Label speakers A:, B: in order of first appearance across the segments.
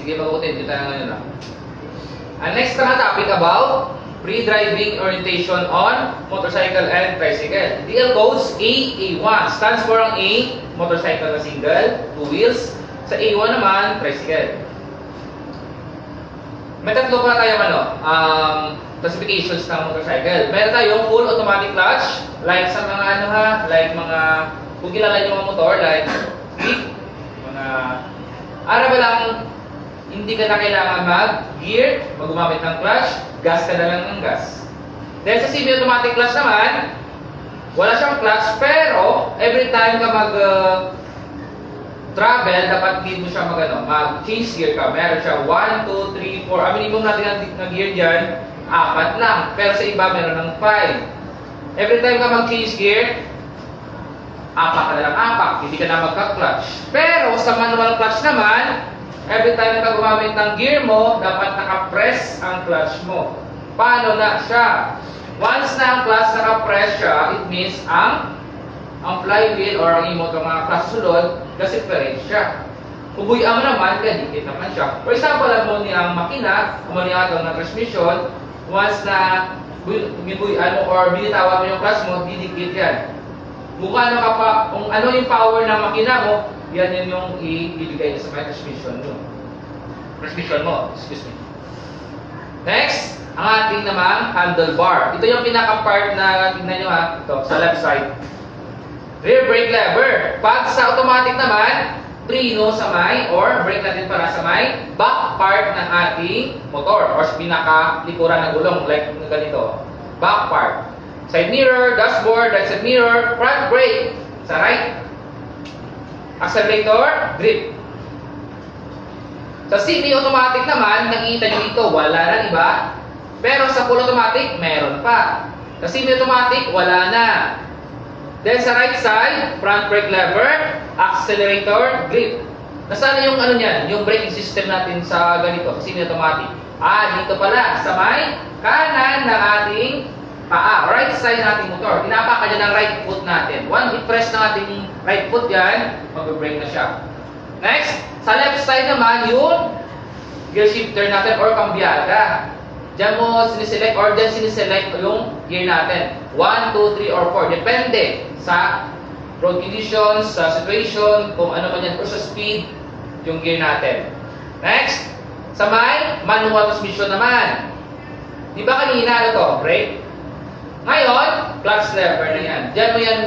A: Sige, mabutin. Dito tayo ngayon lang. And next na topic about pre-driving orientation on motorcycle and tricycle. DL codes A1 stands for ang A, motorcycle na single, 2 wheels. Sa A1 naman, tricycle. May tatlo pa tayo classifications ng motorcycle. Meron tayong full automatic clutch, like sa mga like mga, kung kilala nyo mga motor, like Jeep, mga ba lang, hindi ka na kailangan mag-gear, mag-gumamit ng clutch, gas ka na lang ng gas. Then sa semi-automatic clutch naman, wala siyang clutch, pero every time ka travel, dapat need mo siya mag-change gear ka. Meron siya 1, 2, 3, 4. Ang minimum natin na gear dyan, 4 lang. Pero sa iba, meron ng 5. Every time ka mag-change gear, 4 ka na lang 4. Hindi ka na magka-clutch. Pero sa manual clutch naman, every time ka gumamit ng gear mo, dapat naka-press ang clutch mo. Paano na siya? Once na ang clutch naka-press siya, it means ang flywheel or ang imo itong mga clutch sulod, separate siya. Kung buyan mo naman, dikit naman siya. For example, ang makina, niya itong na transmission, once na binuyan mo or binitawan mo yung clutch mo, didikit yan. Kung ano yung power ng makina mo, yan yun yung ibigay sa may transmission mo. Excuse me. Next, ang ating namang handlebar. Ito yung pinaka-part na tingnan nyo ito, sa left side. Rear brake lever. Pag sa automatic naman, preno sa may, or brake natin para sa may back part ng ating motor, or sa pinaka-likuran ng gulong, like ganito. Back part. Side mirror, dashboard, right side mirror, front brake, sa right. Accelerator, grip. Sa semi-automatic naman, nakikita nyo dito, wala na, diba? Pero sa full automatic, meron pa. Sa semi-automatic, wala na. Then sa right side, front brake lever, accelerator, grip. Nasaan yung niyan? Yung braking system natin sa ganito, sa semi-automatic. Dito pala, sa may kanan ng ating paa, right side ng ating motor. Pinapaka dyan ng right foot natin. One i-press ng ating right foot yan, mag-brake na siya. Next, sa left side naman, yung gear shifter natin or kambyada. Diyan mo siniselect or diyan siniselect yung gear natin. 1, 2, 3, or 4. Depende sa road conditions, sa situation, kung ano man yan, or sa speed, yung gear natin. Next, sa may manual transmission naman. Di ba kanina brake? Ngayon, clutch lever na yan. Diyan mo yan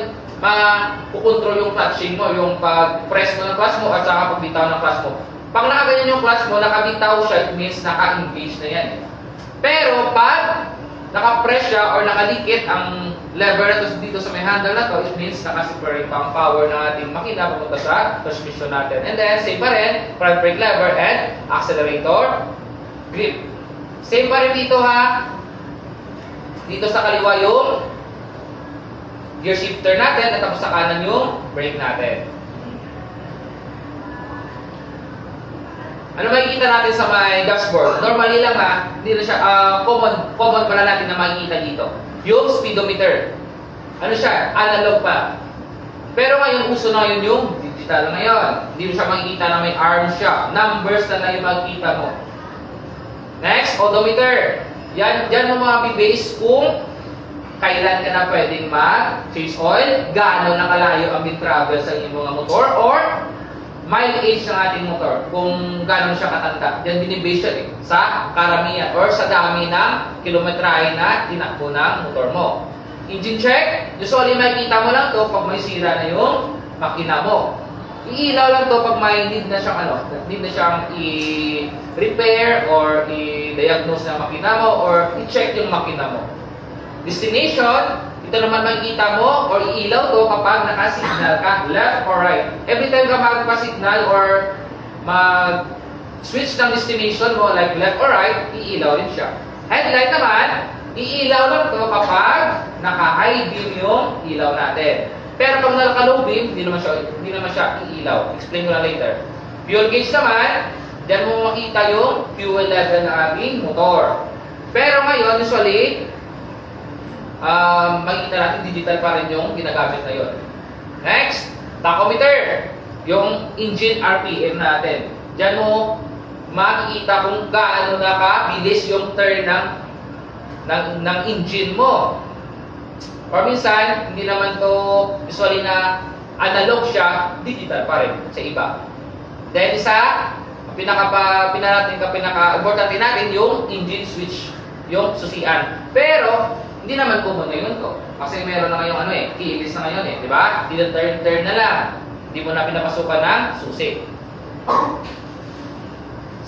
A: makukontrol yung clutching mo, yung pag-press mo ng clutch mo at saka pagbitaw ng clutch mo. Pag nakaganyan yung clutch mo, nakabitaw siya, it means naka-engage na yan. Pero pag naka-press siya or nakadikit ang lever na dito sa may handle na to, it means naka-separate pa ang power ng ating makina papunta sa transmission natin. And then, same pa rin, front brake lever and accelerator, grip. Same pa rin dito dito sa kaliwa yung gear shifter natin at tapos sa kanan yung brake natin. Ano makikita natin sa may dashboard? Normally lang hindi na siya, common pala natin na makikita dito. Yung speedometer. Ano siya? Analog pa. Pero ngayon, uso na yun yung digital ngayon. Hindi mo siya makikita na may arm siya. Numbers na yung makikita mo. Next, odometer. Yan mo base kung kailan ka na pwedeng mag-change oil, gaano na kalayo ang travel sa inyong mga motor, or mileage ng ating motor, kung gaano siya katanda. Yan binibase siya sa karamihan or sa dami ng kilometrahe na tinakbo ng motor mo. Engine check, usually makikita mo lang to pag may sira na yung makina mo. Iilaw lang to pag may need na siyang i-repair or i-diagnose ng makina mo or i-check yung makina mo. Destination, ito naman makikita mo or iilaw to kapag naka-signal ka left or right. Every time ka magpa-signal or mag-switch ng destination mo like left or right, iilaw rin siya. Headlight naman, iilaw lang to kapag naka-high beam yung ilaw natin. Pero pag naka-low beam, hindi naman siya iilaw. Explain ko lang later. Fuel gauge naman, diyan mo makita yung fuel level ng ating motor. Pero ngayon, usually, makikita natin digital pa rin yung ginagamit na yun. Next, tachometer. Yung engine RPM natin. Diyan mo makikita kung gaano na kabilis yung turn ng engine mo. Or minsan, hindi naman to usually na analog siya, digital pa rin sa iba. Then isa, pinaka-importante natin yung engine switch, yung susian. Pero, hindi naman common ngayon to. Kasi meron na ngayong keyless na ngayon di ba? Turn na lang. Hindi mo na pinapasukan ng susi.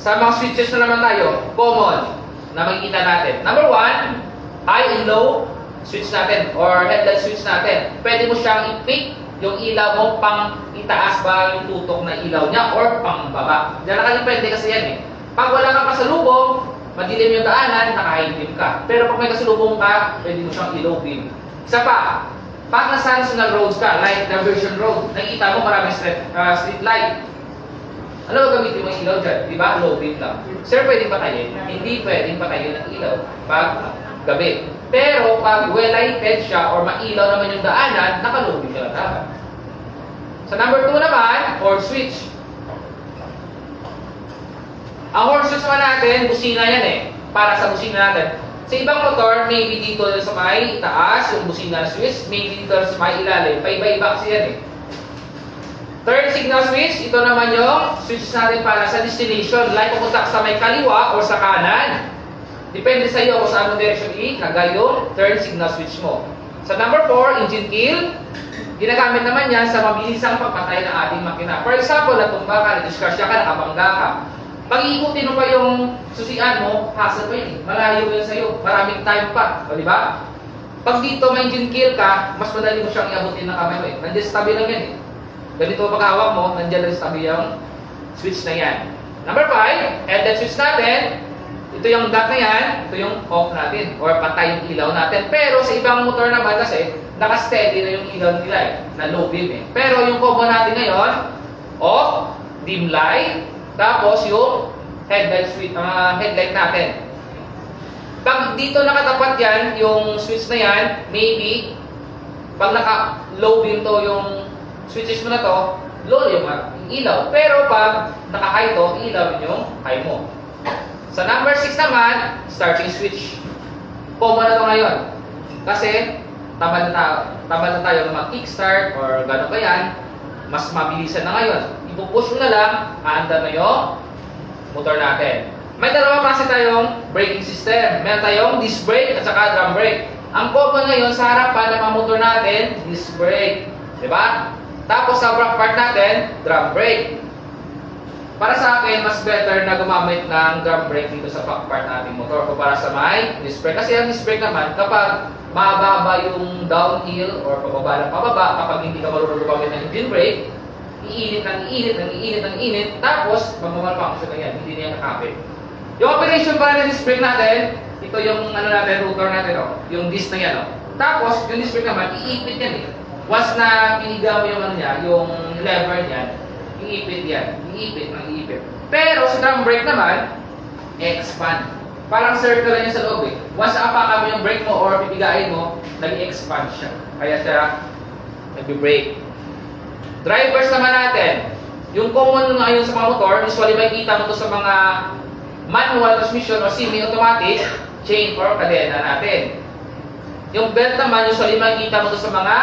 A: Sa mga switches na naman tayo, common na makikita natin. Number 1, high and low switch natin or headlight switch natin. Pwede mo siyang i-pick yung ilaw mo pang itaas ba yung tutok na ilaw niya or pang baba. Diyan nakadepende kasi yan Pag wala kang kasalubong, madilim yung daanan, naka-high beam ka. Pero pag may kasalubong ka, pwede mo siyang i-low beam. Isa pa, pag nasa national roads ka, like diversion road, nakikita mo maraming street light. Ano gagamitin mo yung ilaw dyan? Di ba? Low beam lang. Sir, pwedeng patayin? Hindi pwedeng patayin ng ilaw pag gabi. Pero pag well-lighted siya or mailaw naman yung daanan, naka-low beam ka lang dapat. Sa number 2 naman, horn switch. Ang horn switch naman natin, busina yan para sa busina natin. Sa ibang motor, maybe dito sa may itaas, yung busina switch, maybe dito sa may ilalim. Paiba-iba kasi yan Third signal switch, ito naman yung switch natin para sa destination. Like pupunta sa may kaliwa o sa kanan. Depende sa iyo kung saan mo direction ilagay yung third signal switch mo. Sa number 4, engine kill. Ginagamit naman yan sa mabilisang pagpatay ng ating makina. For example, natumba ka, na-discardya ka, nakabangga ka. Pag iikutin mo pa yung susian mo, hassle pa yun Malayo yun sa'yo. Maraming time pa. O, di ba? Pag dito may engine kill ka, mas madali mo siyang iabutin ng kamay mo Nandiyan sa tabi lang yan Ganito pag-hawak mo, nandiyan lang sa tabi yung switch na yan. Number 5, headlight switch natin. Ito yung dot na yan, ito yung off natin or patay yung ilaw natin. Pero sa ibang motor naman kasi, naka-steady na yung ilaw nila na low beam Pero yung combo natin ngayon, off, dim light, tapos yung headlight switch, headlight natin. Pag dito nakatapat yan, yung switch na yan, maybe, pag naka-low beam to yung switches mo na to, low yung ilaw. Pero pag naka-high to, ilaw yung high mo. Sa number 6 naman, starting switch. Common na to ngayon. Kasi, tamad na tayo mag-kickstart or gano'n pa yan, mas mabilisan na ngayon. Ipupush mo na lang, aandar na yung motor natin. May dalawa kasi tayong braking system. Meron tayong disc brake at saka drum brake. Ang common ngayon sa harapan ng mga motor natin, disc brake. Diba? Tapos sa back part natin, drum brake. Para sa akin, mas better na gumamit ng drum brake dito sa back part nating motor kumpara sa may disc brake. Kasi ang disc brake naman, kapag mababa yung downhill or pababa ng pababa, kapag hindi ka marunong gumamit ng engine brake, iinit, tapos magmamalfunction na yan, hindi na yan nakapit. Yung operation para ng disc brake natin, ito yung rotor natin, yung disc na yan. Tapos, yung disc brake naman, iipit yan Once na piniga mo yung yung lever niyan, iipit yan. Iipit. Pero sa drum brake naman, expand. Parang circle lang yan sa loob Once apakan mo yung brake mo or pipigain mo, nag-expand siya. Kaya siya nag-brake. Drivers naman natin. Yung common ngayon sa mga motor, usually makikita mo to sa mga manual transmission or semi-automatic chain or kadena natin. Yung belt naman, usually makikita mo to sa mga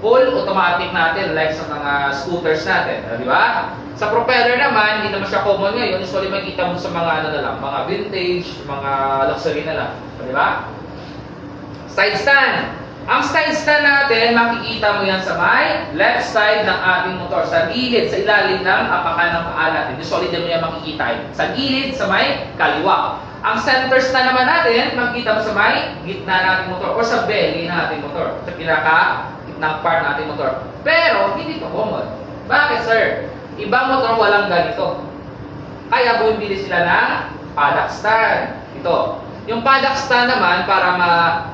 A: full automatic natin like sa mga scooters natin, di ba? Sa propeller naman, hindi naman siya common ngayon. Usually makikita mo sa mga mga vintage, mga luxury na lang, di ba? Side stand. Ang side stand natin, makikita mo yan sa may left side ng ating motor, sa gilid, sa ilalim ng apakan ng paa natin. Usually din mo yan makikita sa gilid, sa may kaliwa. Ang center stand naman natin, makikita mo sa may gitna nating motor or sa belly nating motor, sa pinaka ng part natin motor. Pero, hindi ito common. Bakit, sir? Ibang motor walang ganito. Kaya bumibili sila ng paddock stand. Ito. Yung paddock stand naman, para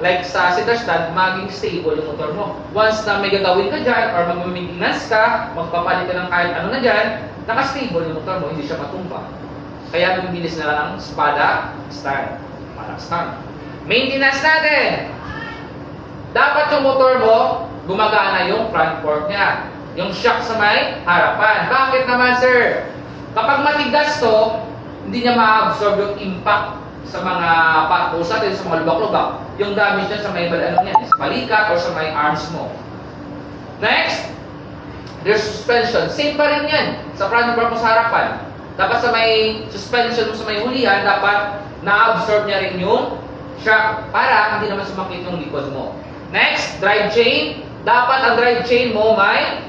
A: like sa center stand, maging stable yung motor mo. Once na may gagawin ka dyan, or mag-maintenance ka, magpapalit ka ng kahit ano na dyan, naka-stable yung motor mo, hindi siya matumba. Kaya bumibili sila ng paddock stand. Paddock stand. Maintenance natin. Dapat yung motor mo, gumagana yung front fork niya. Yung shock sa may harapan. Bakit naman, sir? Kapag matigas to, hindi niya ma-absorb yung impact sa mga patpos natin, sa mga lubak-lubak. Yung damage niya sa may sa balikat or sa may arms mo. Next, there's suspension. Same pa rin yan sa front bar mo sa harapan. Dapat sa may suspension mo sa may hulihan, dapat na-absorb niya rin yung shock para hindi naman sumakit yung likod mo. Next, drive chain. Dapat ang drive chain mo may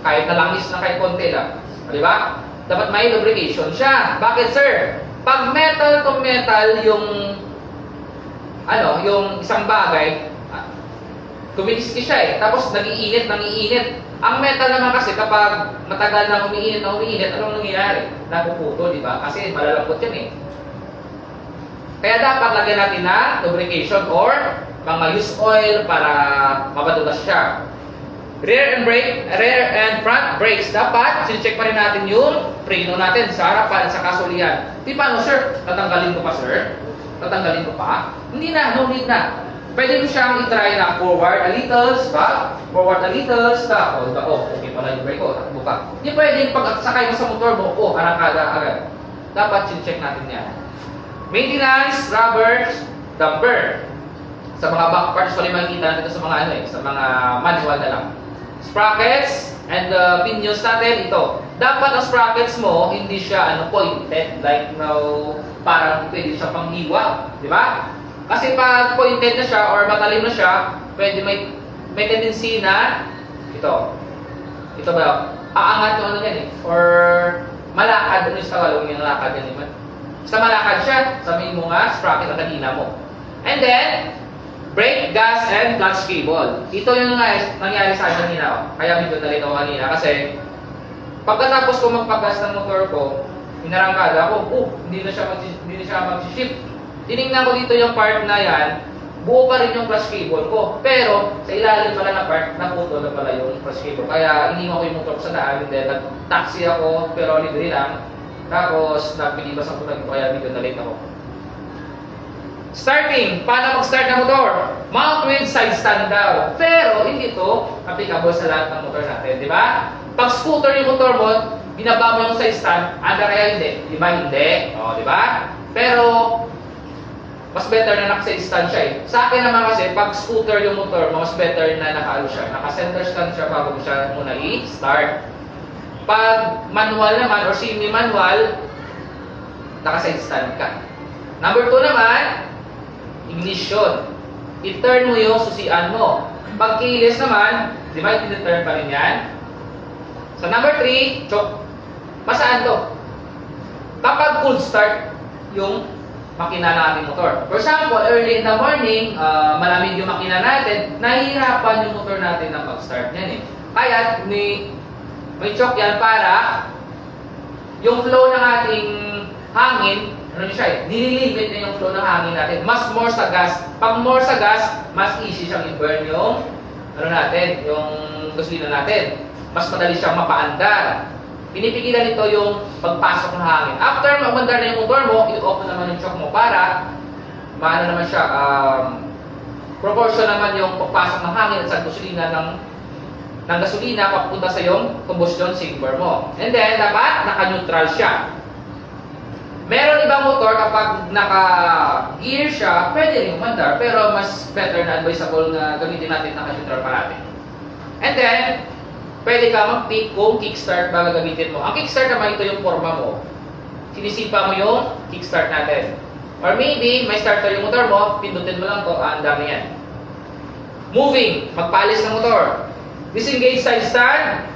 A: kahit nalangis na kahit konti lang. Di ba? Dapat may lubrication siya. Bakit, sir? Pag metal to metal yung yung isang bagay, kumikiski siya eh. Tapos nag-iinit. Ang metal naman kasi kapag matagal na umiinit, anong nangyayari? Napuputo, di ba? Kasi malalambot yan eh. Kaya dapat lagyan natin na lubrication or mga used oil para mapadulas siya. Rear and front brakes. Dapat, sinecheck pa rin natin yung preno natin sa harapan, sa kasulian. Di paano, sir? Tatanggalin ko pa, sir? Tatanggalin ko pa? Hindi na, no need na. Pwede mo siyang itry na forward a little, stop. Forward a little, stop. Okay pala yung brake ko, takbo ka. Hindi pwede pag sakay mo sa motor mo, arangkada agad. Dapat sinecheck natin yan. Maintenance, rubbers, damper. Sa mga back parts, pala makikita natin sa mga sa mga manual na lang. Sprockets and the pinions natin, ito. Dapat ang sprockets mo, hindi siya pointed, like parang pwede siya panghiwa, di ba? Kasi pag pointed na siya or matalim na siya, pwede may tendency na ito ba? Aangat yung yan eh. Or malakad, sa Tagalog yung malakad yan eh. Basta malakad siya, sabihin mo nga, sprocket ang kanina mo. And then, brake, gas, and clutch cable. Ito yung nangyari sa akin kanina. Kaya medyo nalito ako kanina kasi pagkatapos ko magpagas ng motor ko, inarangkada ko, hindi na siya mag-shift. Tinignan ko dito yung part na yan, buo pa rin yung clutch cable ko. Pero sa ilalim pala na part, naputol na pala yung clutch cable. Kaya iniwan ko yung motor ko sa daan, then nag-taxi ako, pero libre lang. Tapos nagpilibas ako kaya medyo nalito ako. Starting, paano mag-start ng motor? Mount with side stand daw. Pero hindi ito applicable sa lahat ng motor natin, di ba? Pag scooter yung motor mo, binaba mo yung side stand, kaya hindi. Di ba? Hindi. Di ba? Pero, mas better na naka-side stand siya eh. Sa akin naman kasi, pag scooter yung motor mo, mas better na naka-center stand siya bago mo siya muna i-start. Pag manual naman or semi-manual, naka-side stand ka. Number 2 naman, ignition. I-turn mo yung susian mo. Pag keyless naman, di ba, i-turn pa rin yan? So, number 3, choke. Masaan to? Kapag cold start yung makina ng ating motor. For example, early in the morning, malamig yung makina natin, nahihirapan yung motor natin na mag-start niyan eh. Kaya, may choke yan para yung flow ng ating hangin, nililimit na yung flow ng hangin natin. Mas more sa gas. Pag more sa gas, mas easy siyang i-burn yung yung gasolina natin. Mas madali siyang mapaandar. Pinipigilan nito yung pagpasok ng hangin. After umandar na yung motor mo, i-off na naman yung choke mo para maano naman siya, proportion naman yung pagpasok ng hangin sa gasolina ng gasolina papunta sa yung combustion chamber mo. And then, dapat naka-neutral siya. Meron ibang motor kapag naka-gear siya, pwede rin umandar, pero mas better na advisable na gamitin natin naka-neutral parati. And then, pwede ka mag-pick kung kickstart ba gagamitin mo. Ang kickstart naman ito yung forma mo. Sinisipa mo yung kickstart natin. Or maybe, may starter yung motor mo, pindutin mo lang to, andar na yan. Moving, magpalis ng motor. Disengage side stand.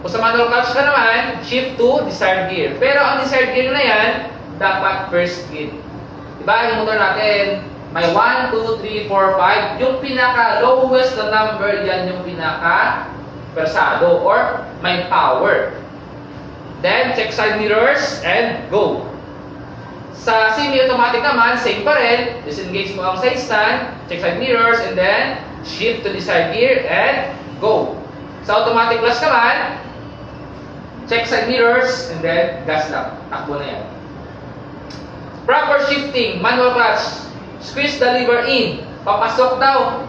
A: Kung sa manual clutch ka naman, shift to desired gear. Pero ang desired gear na yan, dapat first gear. Diba, yung motor natin, may 1, 2, 3, 4, 5. Yung pinaka-lowest na number, yan yung pinaka-persado or may power. Then, check side mirrors and go. Sa semi-automatic naman, same pa rin. Disengage mo ang side stand, check side mirrors, and then shift to desired gear and go. Sa automatic clutch naman, check side mirrors, and then gas lang. Takbo na yan. Proper shifting, manual clutch. Squeeze the lever in. Papasok daw.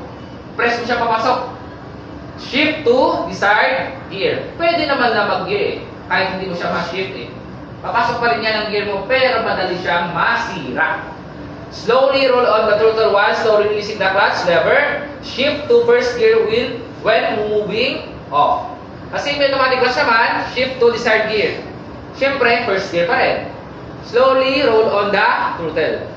A: Press mo siya papasok. Shift to desired gear. Pwede naman na mag-gear eh. Kahit hindi mo siya ma-shift eh. Papasok pa rin yan ang gear mo, pero madali siyang masira. Slowly roll on the throttle while slowly releasing the clutch lever. Shift to first gear wheel when moving off. Kasi may automatic clutch naman, shift to desired gear. Siyempre, first gear pa rin. Slowly roll on the throttle.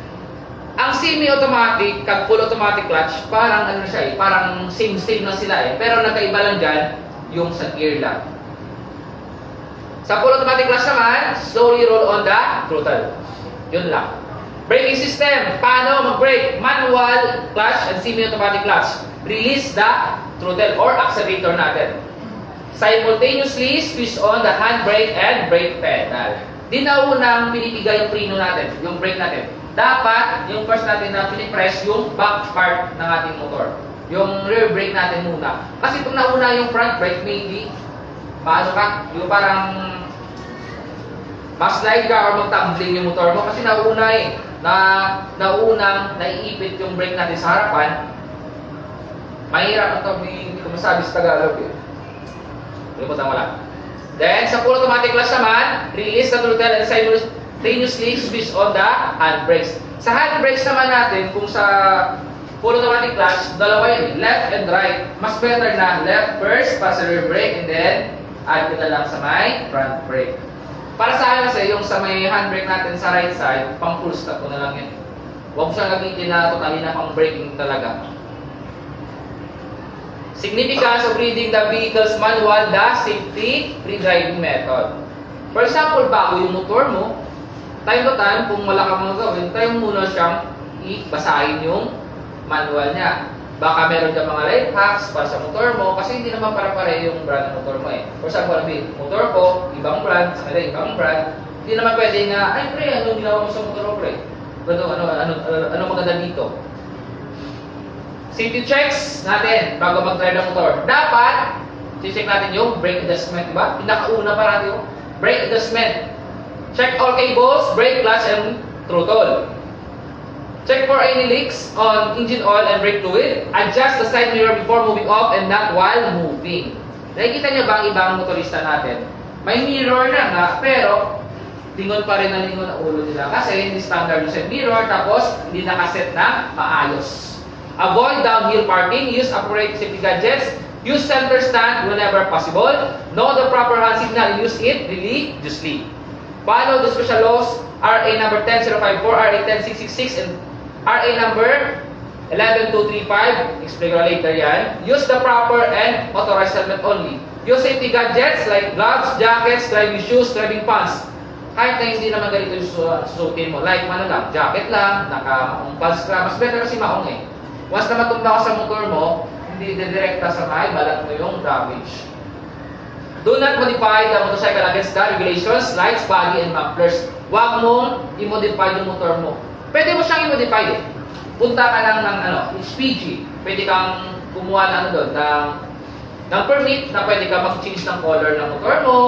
A: Ang semi-automatic, kag full automatic clutch, parang ano siya eh, parang same-same lang sila eh. Pero nagkaiba lang dyan, yung sa gear lang. Sa full automatic clutch naman, slowly roll on the throttle. Yun lang. Braking system. Paano mag-brake? Manual clutch and semi-automatic clutch. Release the throttle or accelerator natin. Simultaneously switch on the handbrake and brake pedal. Di na unang pinipigay yung preno natin, yung brake natin. Dapat, yung first natin na pinipress yung back part ng ating motor. Yung rear brake natin muna. Kasi kung nauna yung front brake, maybe, paano ka? Yung parang mag-slide ka or mag-tumbling yung motor mo. Kasi nauna eh. Naunang naiipit yung brake natin sa harapan. Mahirap ito, hindi ko masabi sa Tagalog eh. Limutan mo lang. Then, sa full automatic clutch naman, release the throttle and simultaneously switch on the handbrakes. Sa handbrakes naman natin, kung sa full automatic clutch, dalawa yun, left and right. Mas better na left first, para sa rear brake, and then add ko na lang sa may front brake. Para sa akin kasi, yung sa may handbrake natin sa right side, pang full stop ko na lang yan. Huwag mo siyang gamitin na totally na pang braking talaga. Significance of reading the vehicle's manual, the safety pre-driving method. For example, bago yung motor mo, time to time, kung wala kang mga gawin, tayo muna siyang ibasahin yung manual niya. Baka meron dyan mga life hacks para sa motor mo, kasi hindi naman para-pare yung brand ng motor mo eh. For example, motor ko, ibang brand, sa kanila ibang brand, hindi naman pwede na, ay pre, anong ginawa mo sa motor mo pre? Ano maganda dito? Safety checks natin bago mag-drive ng motor. Dapat, check natin yung brake adjustment, diba? Pinakauna pa natin yung brake adjustment. Check all cables, brake, clutch, and throttle. Check for any leaks on engine oil and brake fluid. Adjust the side mirror before moving off and not while moving. Nakikita niyo ba ang ibang motorista natin? May mirror na nga, pero lingon pa rin ang lingon ang ulo nila. Kasi hindi standard yung side mirror, tapos hindi nakaset na maayos. Avoid downhill parking. Use appropriate safety gadgets. Use center stand whenever possible. Know the proper hand signal and use it religiously. Follow the special laws RA number 10054, RA 10666, and RA number 11235. Explain ko later yan. Use the proper and authorized helmet only. Use safety gadgets like gloves, jackets, driving shoes, driving pants. Kahit na hindi naman ganito yung susutin mo. Like, ano lang, jacket lang, naka-maong pants ka. Mas better kasi maong eh. Once na matumba ka sa motor mo, hindi direkta sa may balat mo yung damage. Do not modify the motorcycle against the regulations, lights, body, and mufflers. Huwag mong i-modify yung motor mo. Pwede mo siyang i-modify eh. Punta ka lang ng HPG. Pwede kang kumuha na doon ng permit na pwede ka mag-change ng color ng motor mo,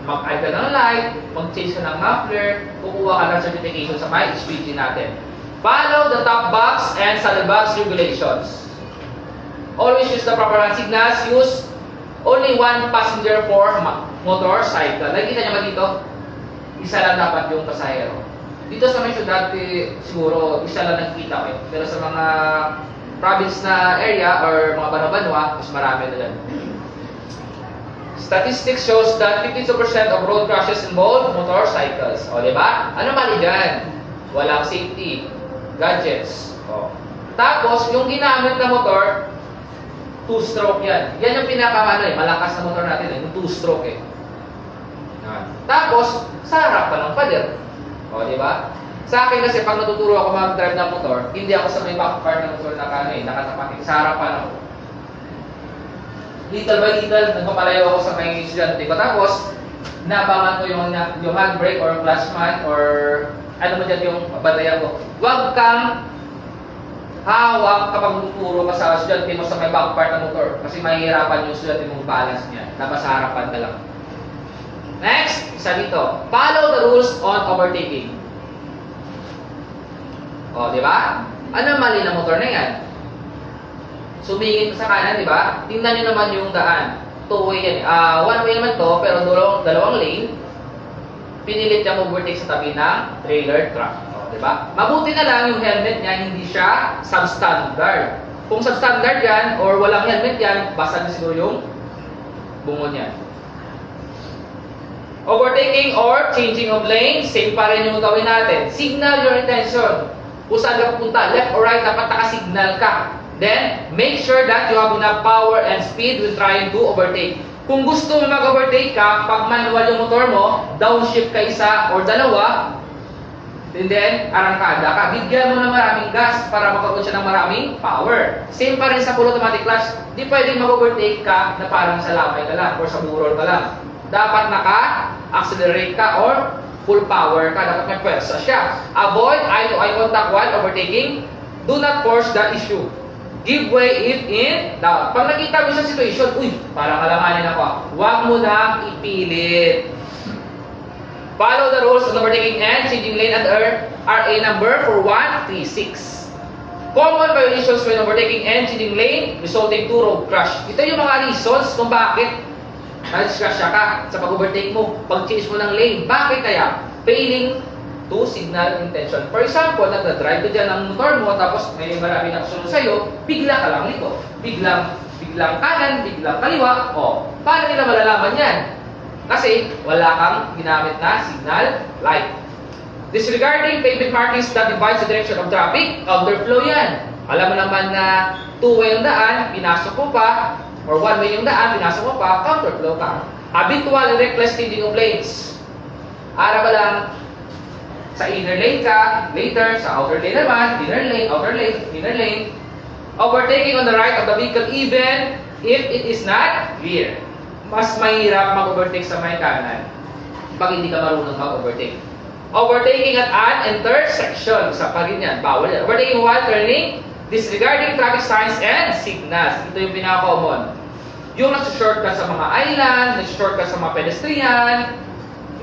A: mag-add ka ng light, mag-change ka ng muffler, kukuha ka ng certification sa may HPG natin. Follow the top box and saddle box regulations. Always use the proper hand signals. Use only one passenger for motorcycle. Nakikita niyo ba dito? Isa lang dapat yung pasahero. Dito sa may syudad, siguro isa lang nakikita ko eh. Pero sa mga province na area or mga banwa-banwa, mas marami na dyan. Statistics shows that 52% of road crashes involve motorcycles. O, diba? Ano mali dyan? Walang safety gadgets. O. Tapos, yung ginamit na motor, two-stroke yan. Yan yung malakas na motor natin, yung two-stroke eh. Yan. Tapos, sa harap pa ng pader. O, diba? Sa akin kasi, pag natuturo ako mag-drive ng motor, hindi ako sa may back part ng motor nakatapating sa harapan ako. Little by little, nagpapalayo ako sa may estudyante ko. Tapos, nabangan ko yung handbrake or clutch mat or ano mo dyan yung batayan ko. Huwag kang hawak kapag tuturo ka sa estudyante mo sa may back part ng motor. Kasi mahihirapan yung estudyante mong balance niya. Dapat sa harapan ka lang. Next, isa dito. Follow the rules on overtaking. O, di ba? Ano mali na motor na yan? Sumingit sa kanan, di ba? Tingnan nyo naman yung daan. Two-way yan. One way naman to, pero dalawang lane. pinilit niya overtake sa tabi ng trailer truck. O, diba? Mabuti na lang yung helmet niya, hindi siya substandard. Kung substandard yan, or walang helmet yan, basa na siguro yung bungo niya. Overtaking or changing of lane, same pa rin yung gawin natin. Signal your intention. Kung saan ka pupunta, left or right, dapat nakasignal ka. Then, make sure that you have enough power and speed when trying to overtake. Kung gusto mo mag-overtake ka, pag manual yung motor mo, downshift ka isa or dalawa, and then, arangkada ka. Bigyan mo ng maraming gas para magkaroon siya ng maraming power. Same pa rin sa full automatic clutch. Di pwedeng mag-overtake ka na parang sa lamay ka lang or sa burol ka lang. Dapat naka-accelerate ka or full power ka. Dapat may pwersa siya. Avoid eye-to-eye contact while overtaking. Do not force the issue. Give way if in doubt. Pag nakita mo sa situation, uy, parang alanganin ako. Huwag mo nang ipilit. Follow the rules of overtaking and changing lane at RA number 4136. Common violations when overtaking and changing lane resulting to road crash. Ito yung mga reasons kung bakit na-disgrasya ka sa pag-overtake mo, pag-change mo ng lane. Bakit kaya? Failing to signal intention. For example, nagda-drive ka dyan ng motor mo, tapos may marami na kasunod sa'yo, bigla ka lang nito. Biglang kanan, biglang kaliwa. O, paano nila malalaman yan? Kasi wala kang ginamit na signal light. Disregarding pavement markings that divides the direction of traffic, counterflow yan. Alam mo naman na two-way yung daan, pinasok mo pa, or one-way yung daan, pinasok mo pa, counterflow ka. Habitual and reckless changing of lanes. Ara ba lang, sa inner lane ka, later, sa outer lane naman, inner lane, outer lane, inner lane. Overtaking on the right of the vehicle even if it is not clear. Mas mahirap mag-overtake sa may kanan pag hindi ka marunong mag-overtake. Overtaking at an intersection, isa pa rin yan, bawal yan. Overtaking while turning, disregarding traffic signs and signals. Ito yung pinaka-common. Yung nag-shortcut sa mga island, nag-shortcut sa mga pedestrian,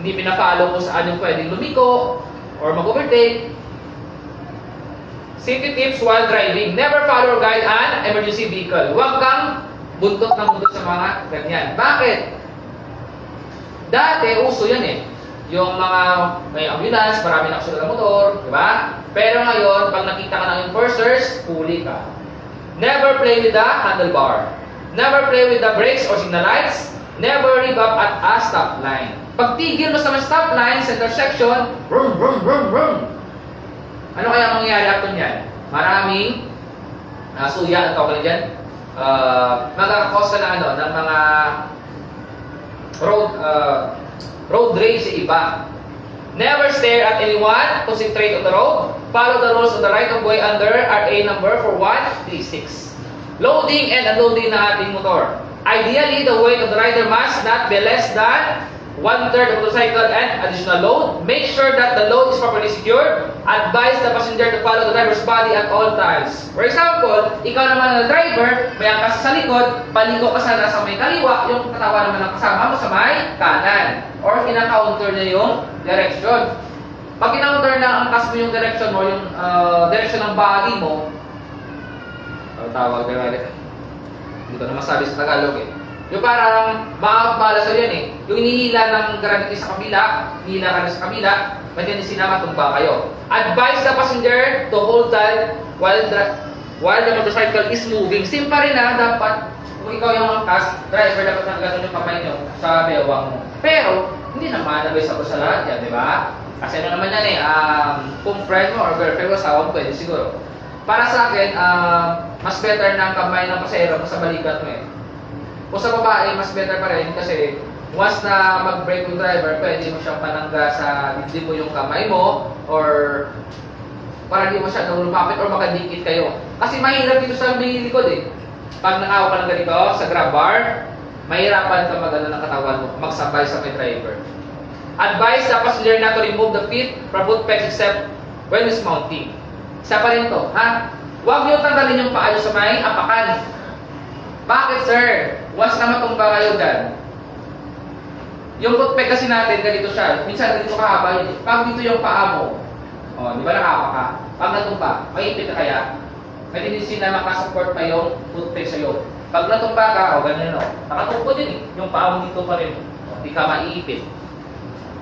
A: hindi pina-follow kung saan yung pwedeng lumiko or mag-overtake. Safety tips while driving. Never follow or guide an emergency vehicle. Huwag kang buntot ng buntot sa mga ganyan. Bakit? Dati, uso yan eh. Yung mga may ambulance, marami na kasunod ng motor, di ba? Pero ngayon, pag nakita ka ng enforcers, huli ka. Never play with the handlebar. Never play with the brakes or signal lights. Never rev up at a stop line. Pag tigil mo sa may stop line sa intersection, vroom, vroom, vroom, vroom. Ano kaya mangyayari ato niyan? Maraming suya, ang tawag dyan. Magkakakos ka ng mga road rage sa iba. Never stare at anyone, concentrate on the road, follow the rules of the right of way under RA number 4136. Loading and unloading ng ating motor. Ideally, the weight of the rider must not be less than 1/3 of motorcycle and additional load. Make sure that the load is properly secured. Advise the passenger to follow the driver's body at all times. For example, ikaw naman na driver, may angkas sa likod, paligo ka sana sa may kaliwa, yung katawan naman ng kasama mo sa may kanan. Or kina-counter niya yung direction. Pag kina-counter na angkas mo yung direction mo, yung direction ng body mo, tawag na rin. Hindi ko na masabi sa Tagalog eh. Yung parang makakabala sa yan eh. Yung inihila ng gravity sa kabila, hinihila ka na sa kabila, pwede sinama, tumba kayo. Advise the passenger to hold tight while the motorcycle is moving. Same pa rin na, dapat, kung ikaw yung angkas, driver, dapat nagano'n yung kamay nyo sa bewang mo. Pero, hindi naman nabay sa lahat yan, di ba? Kasi ano naman yan eh, kung friend mo or girlfriend mo, asawa mo, pwede siguro. Para sa akin, mas better na ang kamay ng pasahero sa balikat mo eh. Kung sa babae, mas better pa rin kasi once na mag-brake yung driver, pwede mo siyang panangga sa dibdib mo yung kamay mo or para hindi mo siya lumapit or makadikit kayo. Kasi mahirap dito sa may likod eh. Pag nakawa ka ng ganito sa grab bar, mahirapan ka mag-ano ng katawan mo, magsabay sa may driver. Advise the passenger not to remove the feet from foot pegs except when dismounting. Isa pa rin to, ha? Huwag niyo tanggalin yung paa niyo sa may apakan. Bakit, sir? Once na matumba kayo dyan, yung footpeg kasi natin, ganito siya. Minsan, ganito kahaba yun. Pag dito yung paa mo, di ba nakapa ka? Pag natumba, maipit ka kaya? May tendency na makasupport pa yung footpeg sa'yo. Pag natumba ka, ganyan o. Nakatungkod yun eh. Yung paa mo dito pa rin. Hindi ka maiipit.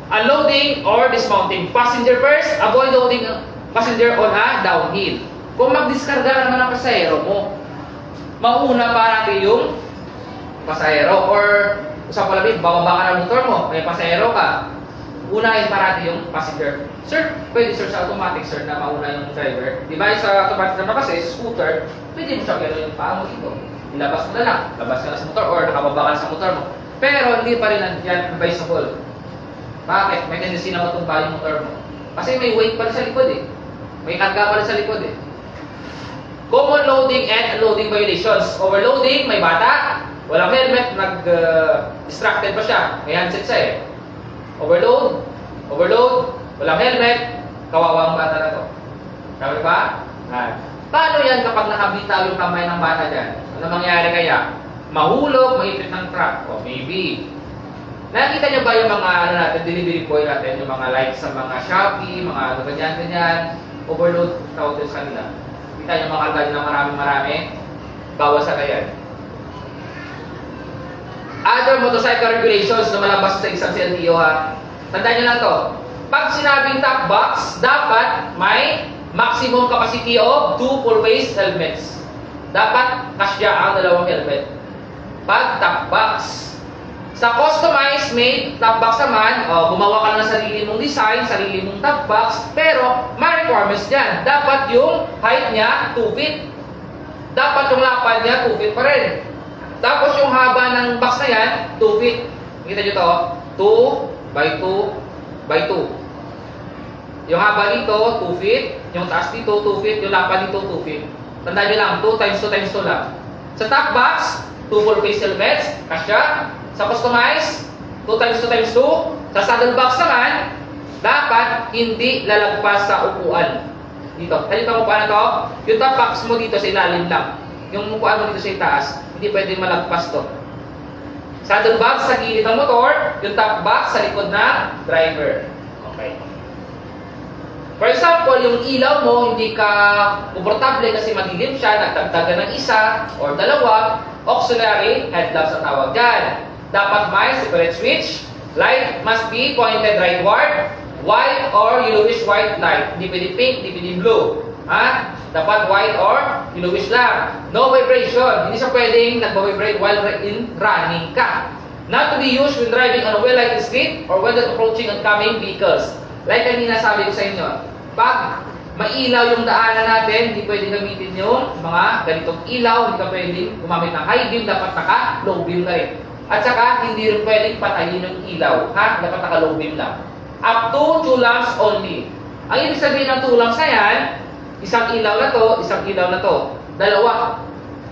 A: Unloading or dismounting. Passenger first, avoid loading passenger on a downhill. Kung magdiskarga naman ang pasahero mo, mauna pa natin yung pasahero. Or, usap pala bababa ka ng motor mo, may pasahero ka, unahin pa natin yung passenger. Sir, pwede sir sa automatic sir na mauna yung driver. Di ba sa automatic naman kasi, sa scooter, pwede mo siya gano'n yung paa mo dito. Ilabas mo na lang, labas ka na sa motor or nakababa ka na sa motor mo. Pero hindi pa rin yan advisable. Bakit? May tendency na matumba yung motor mo. Kasi may weight pa rin sa likod eh. May karga pa rin sa likod eh. Common loading and unloading violations. Overloading, may bata, walang helmet, nag-distracted pa siya. May handset siya eh. Overload, walang helmet, kawawa ang bata na to. Sabi ba? Paano yan kapag nakabitaw yung kamay ng bata dyan? Ano mangyari kaya? Mahulog, maipit ng truck. O maybe. Nakita niyo ba yung mga delivery boy natin, yung mga likes sa mga Shopee, mga ano ganyan, overload tawag din sa kanila. Kita niyo mga karga na marami, bawasan na yan. Other motorcycle regulations na malabas sa isang CLTO ha. Tandaan niyo lang to. Pag sinabing top box, dapat may maximum capacity of 2 full-face helmets. Dapat kasya ang dalawang helmet. Pag top box. Sa customized made top box naman, gumawa ka ng sarili mong design, sarili mong top box, pero may requirements dyan. Dapat yung height niya 2 feet. Dapat yung lapad niya 2 feet pa rin. Tapos yung haba ng box na yan, 2 feet. Kita nyo to, 2 by 2 by 2. Yung haba dito, 2 feet. Yung taas dito, 2 feet. Yung lapad dito, 2 feet. Tandaan nyo lang, 2 times 2 times 2 lang. Sa top box, 2 full face helmets, kasya. Sa customize, 2 times 2 times 2. Sa saddle box naman, dapat hindi lalagpas sa upuan. Dito. Dito ang upuan na to. Yung top box mo dito sa ilalim lang. Yung upuan mo dito sa itaas, hindi pwede malagpas to. Saddle box sa gilid ng motor, yung top box sa likod ng driver. Okay. For example, yung ilaw mo, hindi ka komportable kasi madilim siya, nagdagdagan ng isa or dalawa, auxiliary headlamps ang tawag dyan. Dapat may separate switch, light must be pointed rightward, white or yellowish white light. Hindi pwede pink, hindi pwede blue. Ha? Dapat white or yellowish lang. No vibration. Hindi siya pwedeng nagbabibrate while in running ka. Not to be used when driving on a well-lighted street or when approaching oncoming vehicles. Like kanina sabi ko sa inyo, pag mailaw yung daanan natin, hindi pwedeng gamitin yung mga ganitong ilaw, hindi ka pwedeng gumamit ng high beam, dapat naka-low beam ka rin. At saka, hindi rin pwedeng patayin yung ilaw, ha? Dapat naka-low beam lang. Up to 2 lamps only. Ang ibig sabihin ng 2 lamps na yan, isang ilaw na to, isang ilaw na to. Dalawa.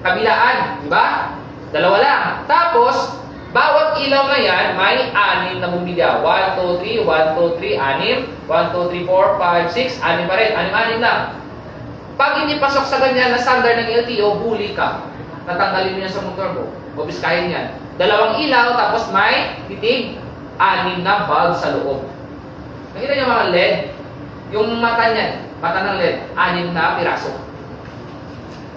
A: Kabilaan, di ba? Dalawa lang. Tapos, bawat ilaw na yan, may 6 na bumilya. 1, 2, 3, 1, 2, 3, 6. 1, 2, 3, 4, 5, 6. 6 pa rin. 6 lang. Pag hindi pasok sa ganyan na standard ng LTO, huli ka. Tatanggalin mo yan sa motor mo. Obiskahin yan. 2 ilaw, tapos may titig. 6 na bulb sa loob. Nakita niyo mga LED? Yung mata niyan, mata ng LED, 6 na piraso.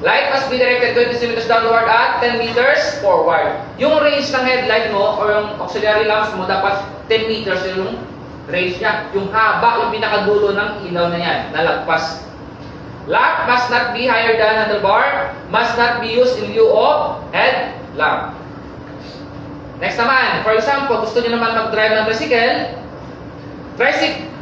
A: Light must be directed 20 cm downward at 10 meters forward. Yung range ng headlight mo or yung auxiliary lamps mo dapat 10 meters yung range niya. Yung haba, yung pinakadulo ng ilaw na yan, nalagpas. Lamp must not be higher than handlebar, must not be used in lieu of headlamp. Next naman, for example, gusto niyo naman mag-drive ng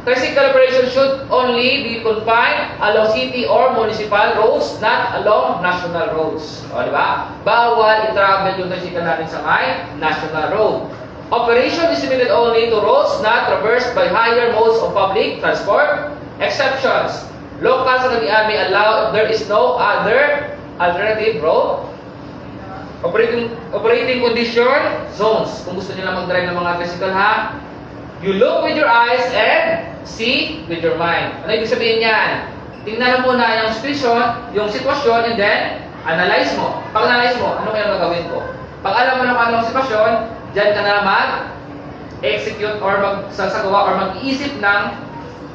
A: tricycle operation should only be confined along city or municipal roads, not along national roads. O, di ba? Bawal i-travel yung tricycle natin sa may national road. Operation is limited only to roads not traversed by higher modes of public transport. Exceptions. Local sa Cagayan may allow if there is no other alternative road. Operating condition zones. Kung gusto niyo lang mag-drive ng mga tricycle, ha? You look with your eyes and see with your mind. Ano ibig sabihin yan? Tingnan mo muna yung sitwasyon and then analyze mo. Pag analyze mo, ano kaya gagawin ko? Pag alam mo na kung anong sitwasyon, dyan ka na mag-execute or magsasagawa or mag-iisip ng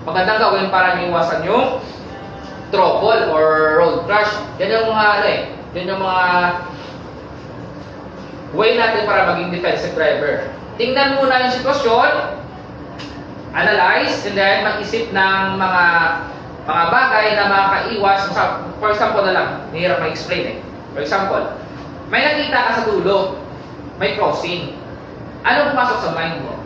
A: magandang gawin para iwasan yung trouble or road crash. Yan yung mga yan yung mga way natin para maging defensive driver. Tingnan muna yung sitwasyon, analyze, and then mag-isip ng mga bagay na makakaiwas. For example na lang, nahirap ma-explain eh. For example, may nakita ka sa dulo, may crossing. Ano pumasok sa mind mo?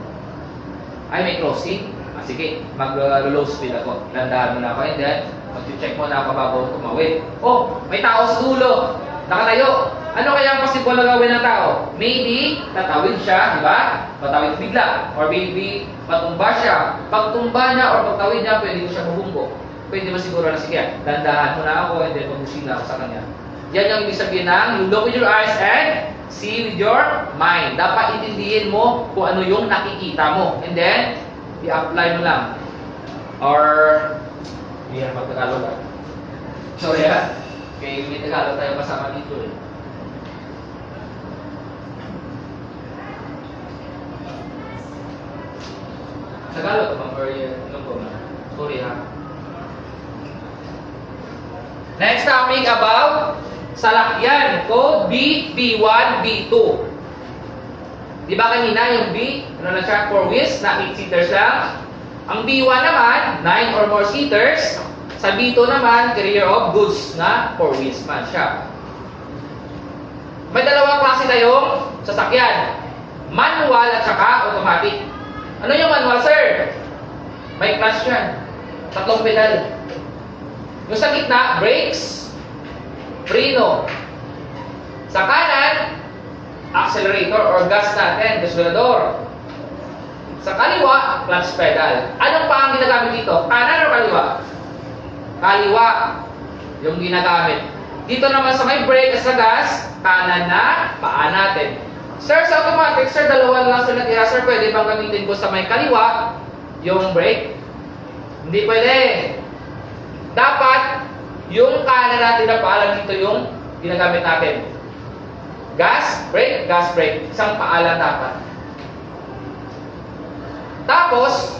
A: Ay, may crossing? Sige, mag-low speed ako. Landahan mo na ako, and then mag-check mo na ako bago tumawid. Oh, may tao sa dulo, nakatayo. Ano kaya ang possible na gawin ng tao? Maybe, tatawid siya, di ba? Patawid bigla. Or maybe, patumba siya. Pagtumba niya or pagtawid niya, pwede ko siya mabunggo. Pwede mo siguro na, sige, dandahan mo na ako, and then pagmusina ako sa kanya. Yan yung ibig sabihin ng, you look with your eyes and see with your mind. Dapat intindihin mo kung ano yung nakikita mo. And then, i-apply mo lang. Or, hindi yan mag-Tagalog. Sorry ha. Okay, may Tagalog tayo kasama dito eh. Tagalog ba? Or ano po na? Sorry ha. Next topic about salakyan. Code B, B1, B2. Di ba kanina yung B, ano na siya, 4 wheels, na 8 seaters lang. Ang B1 naman, 9 or more seaters. Sa B2 naman, carrier of goods na 4 wheels man siya. May dalawang klase tayong sasakyan. Manual at saka automatic. Ano yung manual, sir? May clutch yan. 3 pedal. Yung sa gitna, brakes, preno. Sa kanan, accelerator or gas natin, accelerator. Sa kaliwa, clutch pedal. Anong pa ang ginagamit dito? Kanan o kaliwa? Kaliwa yung ginagamit. Dito naman sa may brake at sa gas, kanan na paa natin. Sir, sa automatic, sir, dalawa lang sa natira. Sir, pwede bang gamitin ko sa may kaliwa yung brake? Hindi pwede. Dapat, yung kanan natin na paalam dito yung ginagamit natin. Gas, brake, gas, brake. Isang paalam dapat. Tapos,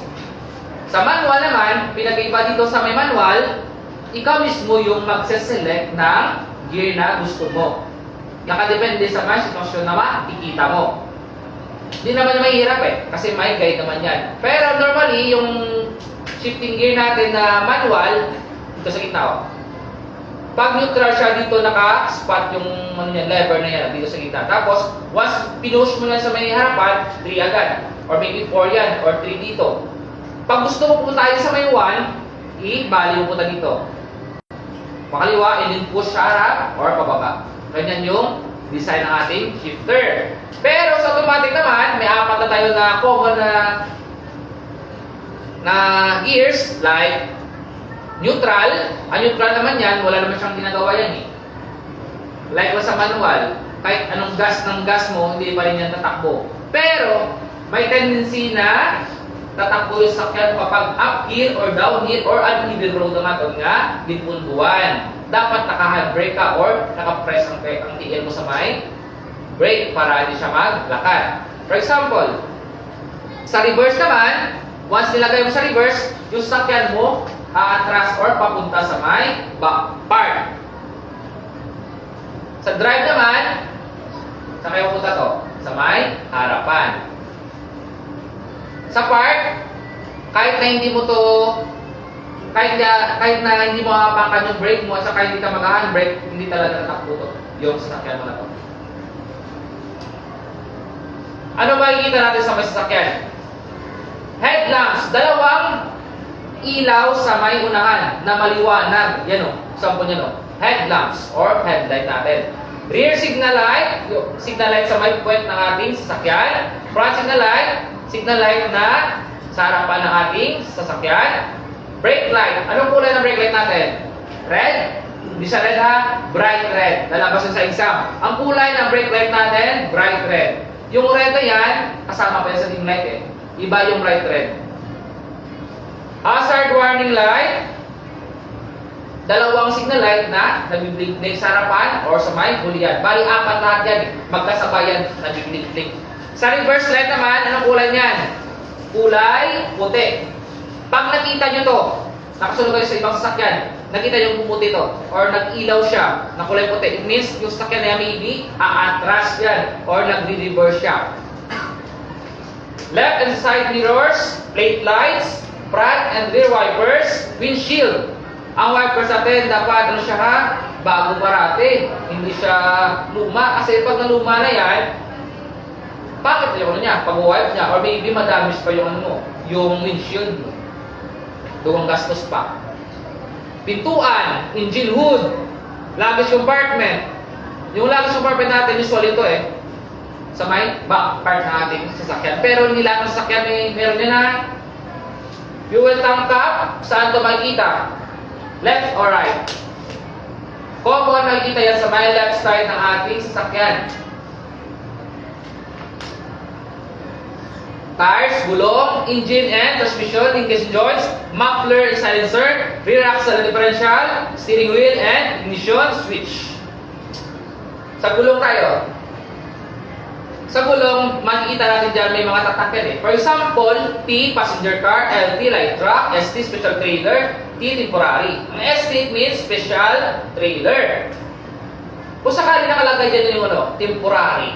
A: sa manual naman, pinag-iba dito sa may manual, ikaw mismo yung magse-select ng gear na gusto mo. Nakadepende sa mga sitwasyon na makikita mo. Hindi naman mahirap eh, kasi may guide naman yan. Pero normally, yung shifting gear natin na manual, dito sa gitna oh. Pag neutral siya, dito naka-spot yung ano yan, lever na yan, dito sa gitna. Tapos, once pinush mo na sa may harapan, 3 agad. Or maybe 4 yan, or 3 dito. Pag gusto mo punta sa may 1, i-bali mo punta dito. Pakaliwa, and then push sa harap, or pababa. Ganyan yung design ng ating shifter. Pero sa automatic naman, may 4 na tayo na common na gears, like neutral. Ang neutral naman yan, wala naman siyang ginagawa yan eh. Like sa manual, kahit anong gas ng gas mo, hindi pa rin yan tatakbo. Pero, may tendency na tatakbo yung sakyan kapag uphill or downhill or uneven road naman o nga, dipunduan. Dapat naka-handbrake ka or naka-press ang TL mo sa may brake para hindi siya maglakad. For example, sa reverse naman, once nilagay mo sa reverse, yung sakyan mo aatras or papunta sa may back part. Sa drive naman, sa kayo punta to? Sa may harapan. Sa park, kahit na hindi mo to, kahit na hindi mo hapakan yung brake mo, at saka hindi ka mag-handbrake, hindi talaga natakbo to. Yung sasakyan mo na to. Ano makikita natin sa may sasakyan? Headlamps, dalawang ilaw sa may unahan na maliwanag. Yan o, sample nyo no. Headlamps or headlight natin. Rear signal light sa may point ng ating sasakyan. Front signal light na sa harapan ng ating sasakyan. Brake light. Anong kulay ng brake light natin? Red? Hindi siya red ha? Bright red. Lalabas sa exam. Ang kulay ng brake light natin, bright red. Yung red na yan, kasama pa yan sa dim light eh. Iba yung bright red. Hazard warning light, dalawang signal light na nagbiblink-blink sa harapan or sa may hulihan. Bali, 4 lahat yan. Magkasabayan, nagbiblink-blink. Sa reverse light naman, anong kulay niyan? Kulay puti. Pag nakita nyo to, nakasunod kayo sa ibang sasakyan, nakita nyo pumuti to, or nag-ilaw siya na kulay puti, it means yung sasakyan na yan maybe aatras yan, or nagre-reverse siya. Left and side mirrors, plate lights, front and rear wipers, windshield. Ang wipers natin, dapat ano siya ha? Bago parati. Hindi siya luma. Kasi pag naluma na yan, bakit yung ano niya? Pag-wipe niya, or maybe madamage pa yung ano mo, yung windshield. Doon gastos pa. Pintuan, engine hood, luggage compartment. Yung luggage compartment natin, usually ito sa may back part ng ating sasakyan. Pero hindi lahat ng sasakyan meron yan na fuel tank cap. Saan ito makikita? Left or right? Common makikita yan sa may left side ng ating sasakyan. Tires, gulong, engine and transmission, linkage joints, muffler and silencer, rear axle and differential, steering wheel and ignition switch. Sa gulong tayo. Sa gulong, makikita natin dyan may mga tatakyan For example, T, passenger car, LT, light truck, ST, special trailer, T, temporary. Ang ST means special trailer. Kung sakali nakalagay dyan yung temporary.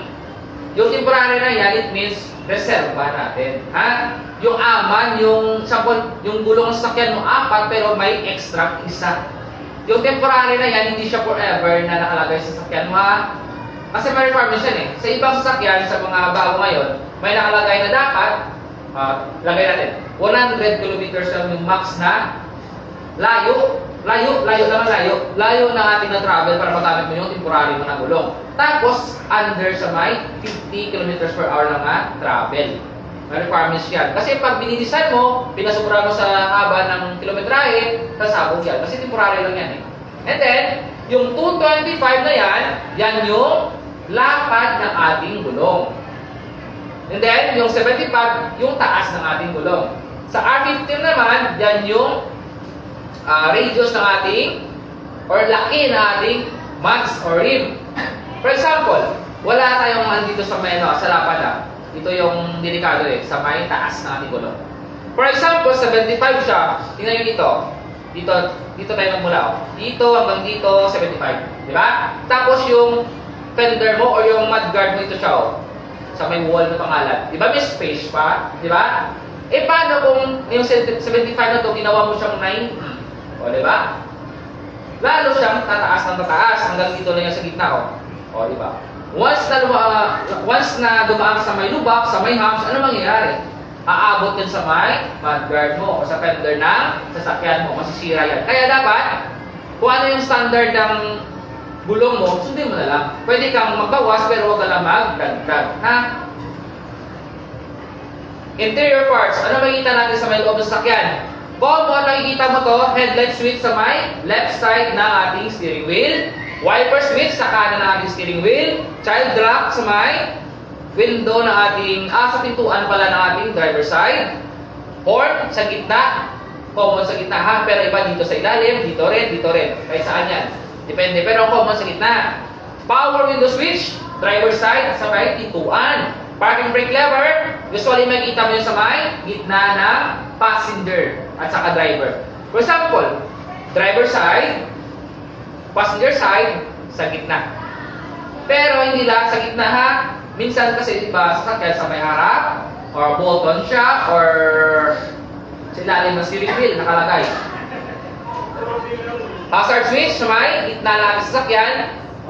A: Yung temporary na yan, it means reserva natin. Ha? Yung aman, yung gulong ng sasakyan mo, 4, pero may extra isa. Yung temporary na yan, hindi siya forever na nakalagay sa sasakyan mo, ha? Kasi may requirements yan Sa ibang sasakyan, sa mga bago ngayon, may nakalagay na dapat, lagay natin, 100 kilometers lang yung max na layo ng ating na travel para magamit mo yung temporary mo na gulong. Tapos, under sa may 50 kilometers per hour lang na travel. May requirements yan. Kasi pag binidesign mo, pinasubra mo sa haba ng kilometrahe, sasabog yan. Kasi temporary lang yan And then, yung 225 na yan yung lapad ng ating gulong. And then, yung 75, yung taas ng ating gulong. Sa R15 naman, yan yung radius ng ating or laki ng ating max or rim. For example, wala tayong andito sa may sa lapad Ito yung delikado sa may taas ng ating gulong. For example, 75 siya. Tingnan nyo dito. Dito tayo magmula. Dito hanggang dito, 75. Di ba? Tapos yung fender mo or yung mudguard mo ito siya sa may wall na pangalan. Di ba may space pa? Di ba? Paano kung yung 75 na to ginawa mo siyang 90? Di ba? Lalo siyang tataas ng tataas hanggang dito lang yung sa gitna di ba? Once na dumaan sa may lubak, sa may humps, ano mangyayari? Aabot yan sa may mudguard mo o sa fender ng sasakyan mo, masisira yan. Kaya dapat, kung ano yung standard ng gulong mo, sundin mo na lang. Pwede kang magbawas pero huwag ka lang magdagdag. Ha? Interior parts, ano makikita natin sa may loob ng sasakyan? Common, makikita mo to, headlight switch sa may left side ng ating steering wheel, wiper switch sa kanan ng ating steering wheel, child lock sa may window ng ating, sa pintuan pala ng ating driver side, horn sa gitna, common sa gitna ha, pero iba dito sa ilalim, dito rin, kahit saan yan. Depende, pero common sa gitna. Power window switch, driver side sa may pintuan. Parking brake lever, usually makikita mo yun sa may gitna ng passenger at saka driver. For example, driver side, passenger side, sa gitna. Pero hindi lahat sa gitna ha. Minsan kasi iba sasakyan sa may harap, or bolt-on siya, or sa ilalim ng steering wheel nakalagay. Hazard switch sa may gitna ng ating sasakyan,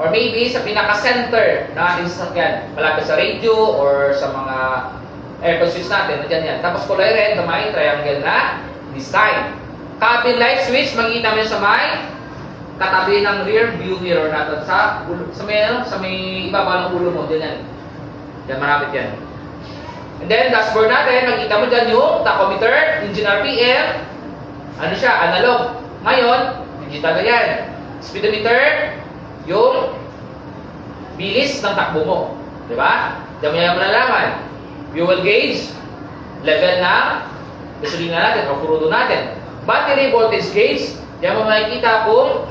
A: or maybe sa pinaka-center ng ating sasakyan, malapit sa radio or sa mga aircon switch natin, nandiyan yan. Tapos kulay red na may triangle na design. Cabin light switch, makikita mo yun sa may katabi ng rear view mirror natin sa may ibabaw ng ulo mo, dyan yan. Dyan marapit yan. And then, dashboard natin, makikita mo dyan yung tachometer, engine RPM, ano siya, analog. Ngayon, digital na yan. Speedometer, yung bilis ng takbo mo. Diba? Diyan mo yan malalaman. Fuel gauge, level ng gasolina natin o crudo natin. Battery voltage gauge, diyan mo makikita kung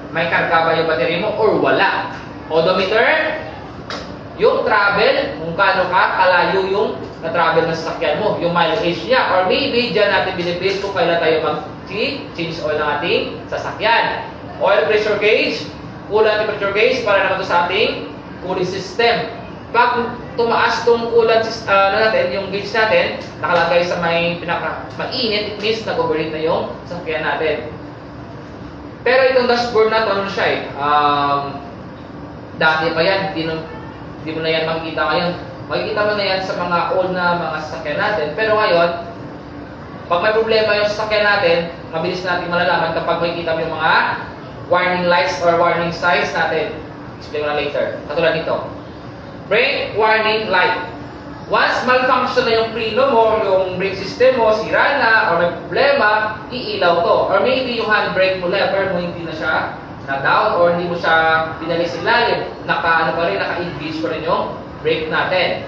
A: may karga ba yung battery mo or wala. Odometer, yung travel, kung gaano ka kalayo yung na-travel ng sasakyan mo, yung mileage niya. Or maybe, dyan natin binibase kung kailan tayo mag-change oil ng ating sasakyan. Oil pressure gauge, coolant temperature gauge para naman ito sa ating cooling system. Pag tumaas tong coolant natin, yung gauge natin, nakalagay sa may mainit, it means nag-overheat na yung sasakyan natin. Pero itong dashboard na to, ano siya eh, dati pa yan, hindi mo na yan makikita ngayon. Makikita mo na yan sa mga old na mga sasakyan natin. Pero ngayon, pag may problema yung sasakyan natin, mabilis natin malalaman kapag makikita mo yung mga warning lights or warning signs natin. Explain ko na later. Katulad nito. Brake warning light. Once malfunction na yung preno mo, yung brake system mo, sira na, or may problema, iilaw to. Or maybe yung handbrake mo, lever mo, hindi na siya na-down, or hindi mo siya pinalis ilalim. Naka-engage pa rin yung brake natin.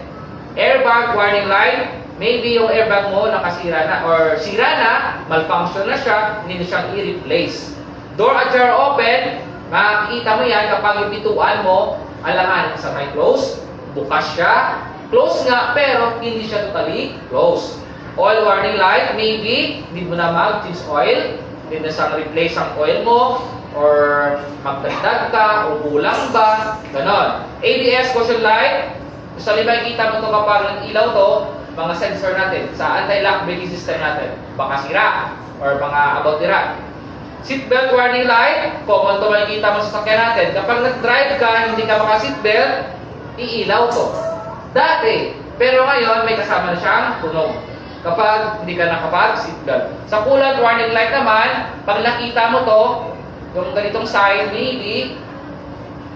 A: Airbag warning light. Maybe yung airbag mo nakasira na, or sira na, malfunction na siya, hindi na siyang i-replace. Door ajar open. Makikita mo yan kapag yung pintuan mo, alangan sa may close, bukas siya, close nga, pero hindi siya totally close. Oil warning light, maybe, hindi mo na mag-change oil, hindi na siyang replace ang oil mo, or magdagdag ka, o kulang ba, ganon. ABS caution light, gusto nyo makikita mo ito kapag nag-ilaw to, mga sensor natin, sa anti-lock braking system natin, baka sira, or mga about tira. Seatbelt warning light, common to makikita mo sa sasakyan natin. Kapag nag-drive ka, hindi ka maka-seatbelt, iilaw to. Dati, pero ngayon may kasama na siyang tunog. Kapag hindi ka nakapag-seatbelt. Sa coolant warning light naman, pag nakita mo to, yung ganitong sign, maybe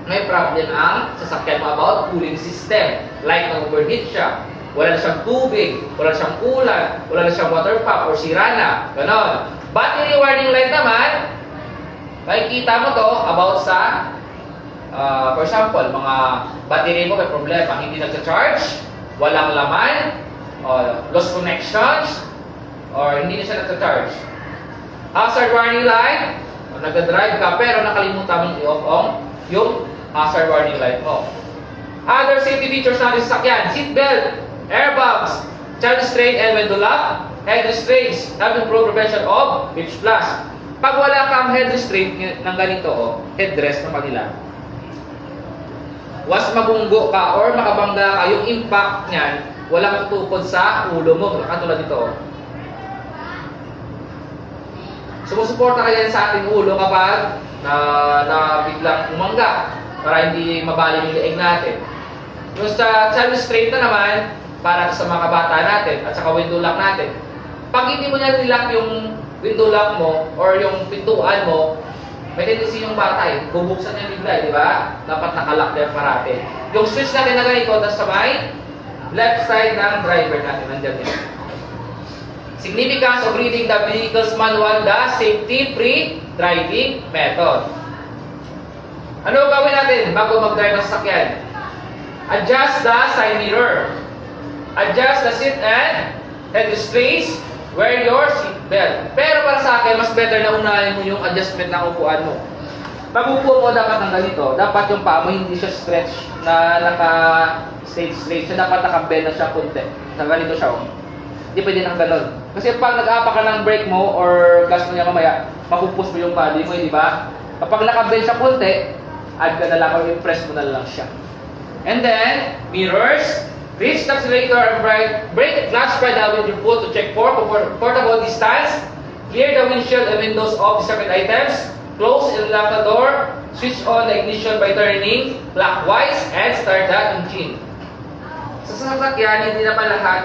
A: may problem ang sasakyan mo about cooling system. Like nag-overheat siya, wala na siyang tubig, wala na siyang coolant, wala na siyang water pump, or sira na. Ganon. Battery warning light naman, makikita mo to about sa, for example, mga battery mo may problema, hindi nagsa-charge, walang laman, lost connections, or hindi na siya nagsa-charge. Hazard warning light, nagda-drive ka pero nakalimutan mo i-off yung hazard warning light mo. Other safety features natin sa sakyan: seatbelt, airbags, child restraint and window lock, head restraints, have improved prevention of which plus. Pag wala kang head restraint ng ganito, headrest ng kanila, was mabunggo ka or makabangga ka, yung impact niyan, walang tutukod sa ulo mo, katulad nito. Sumusuporta kaya sa ating ulo kapag na biglang umangga para hindi mabali yung leeg natin. Yung sa child restraint na naman, para sa mga bata natin at saka window lock natin. Pag hindi mo niya nilock yung window lock mo or yung pintuan mo, may tendency yung bata bubuksan niya bigla, di ba? Dapat nakalock din parate. Yung switch natin na ganito, tapos sa may left side ng driver natin, nandiyan din. Significance of reading the vehicle's manual, the safety pre-driving method. Ano gawin natin bago mag-drive ng sasakyan? Adjust the side mirror. Adjust the seat and head restraints. Wear your seat belt. Pero para sa akin, mas better na unahin mo yung adjustment ng upuan mo. Pag upo mo dapat ng ganito, dapat yung paa mo hindi siya stretch na naka-straight siya. Dapat naka-bend na siya kunti. Na ganito siya. Hindi pwede nang ganon. Kasi pag nag-apa ka ng brake mo or gas mo niya mamaya, mapupus mo yung body mo, di ba? Kapag naka-bend siya kunti, add ka na lang or impress mo na lang siya. And then, mirrors. Reach the accelerator and brake clutch pedal with your foot to check for comfortable distance. Clear the windshield and windows of distracted items. Close and lock the door. Switch on the ignition by turning clockwise and start the engine. Sa sasakyan, hindi na pa lahat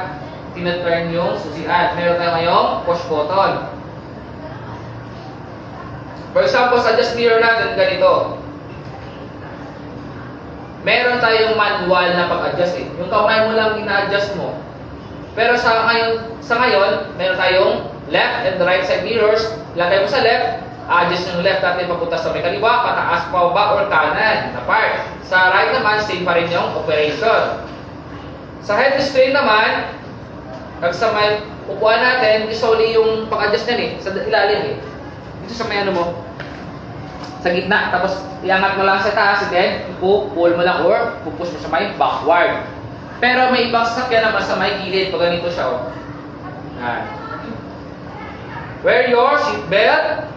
A: tinaturn yung susian. Meron tayo ngayong push button. For example, sa adjust mirror natin, ganito. Meron tayong manual na pag-adjust Yung kamay mo lang ina-adjust mo. Pero sa ngayon, meron tayong left and right side mirrors. Lagay mo sa left, adjust yung left natin papunta sa may kaliwa, pataas, pababa, or kanan na part. Sa right naman, same pa rin yung operation. Sa head restraint naman, sa may upuan natin, usually yung pag-adjust niyan sa ilalim Dito sa may ano mo, sa gitna, tapos iangat mo lang sa taas, and then pull mo lang or pupush mo sa may backward. Pero may ibang sasakyan naman sa may gilid, pag ganito siya. Wear your seatbelt.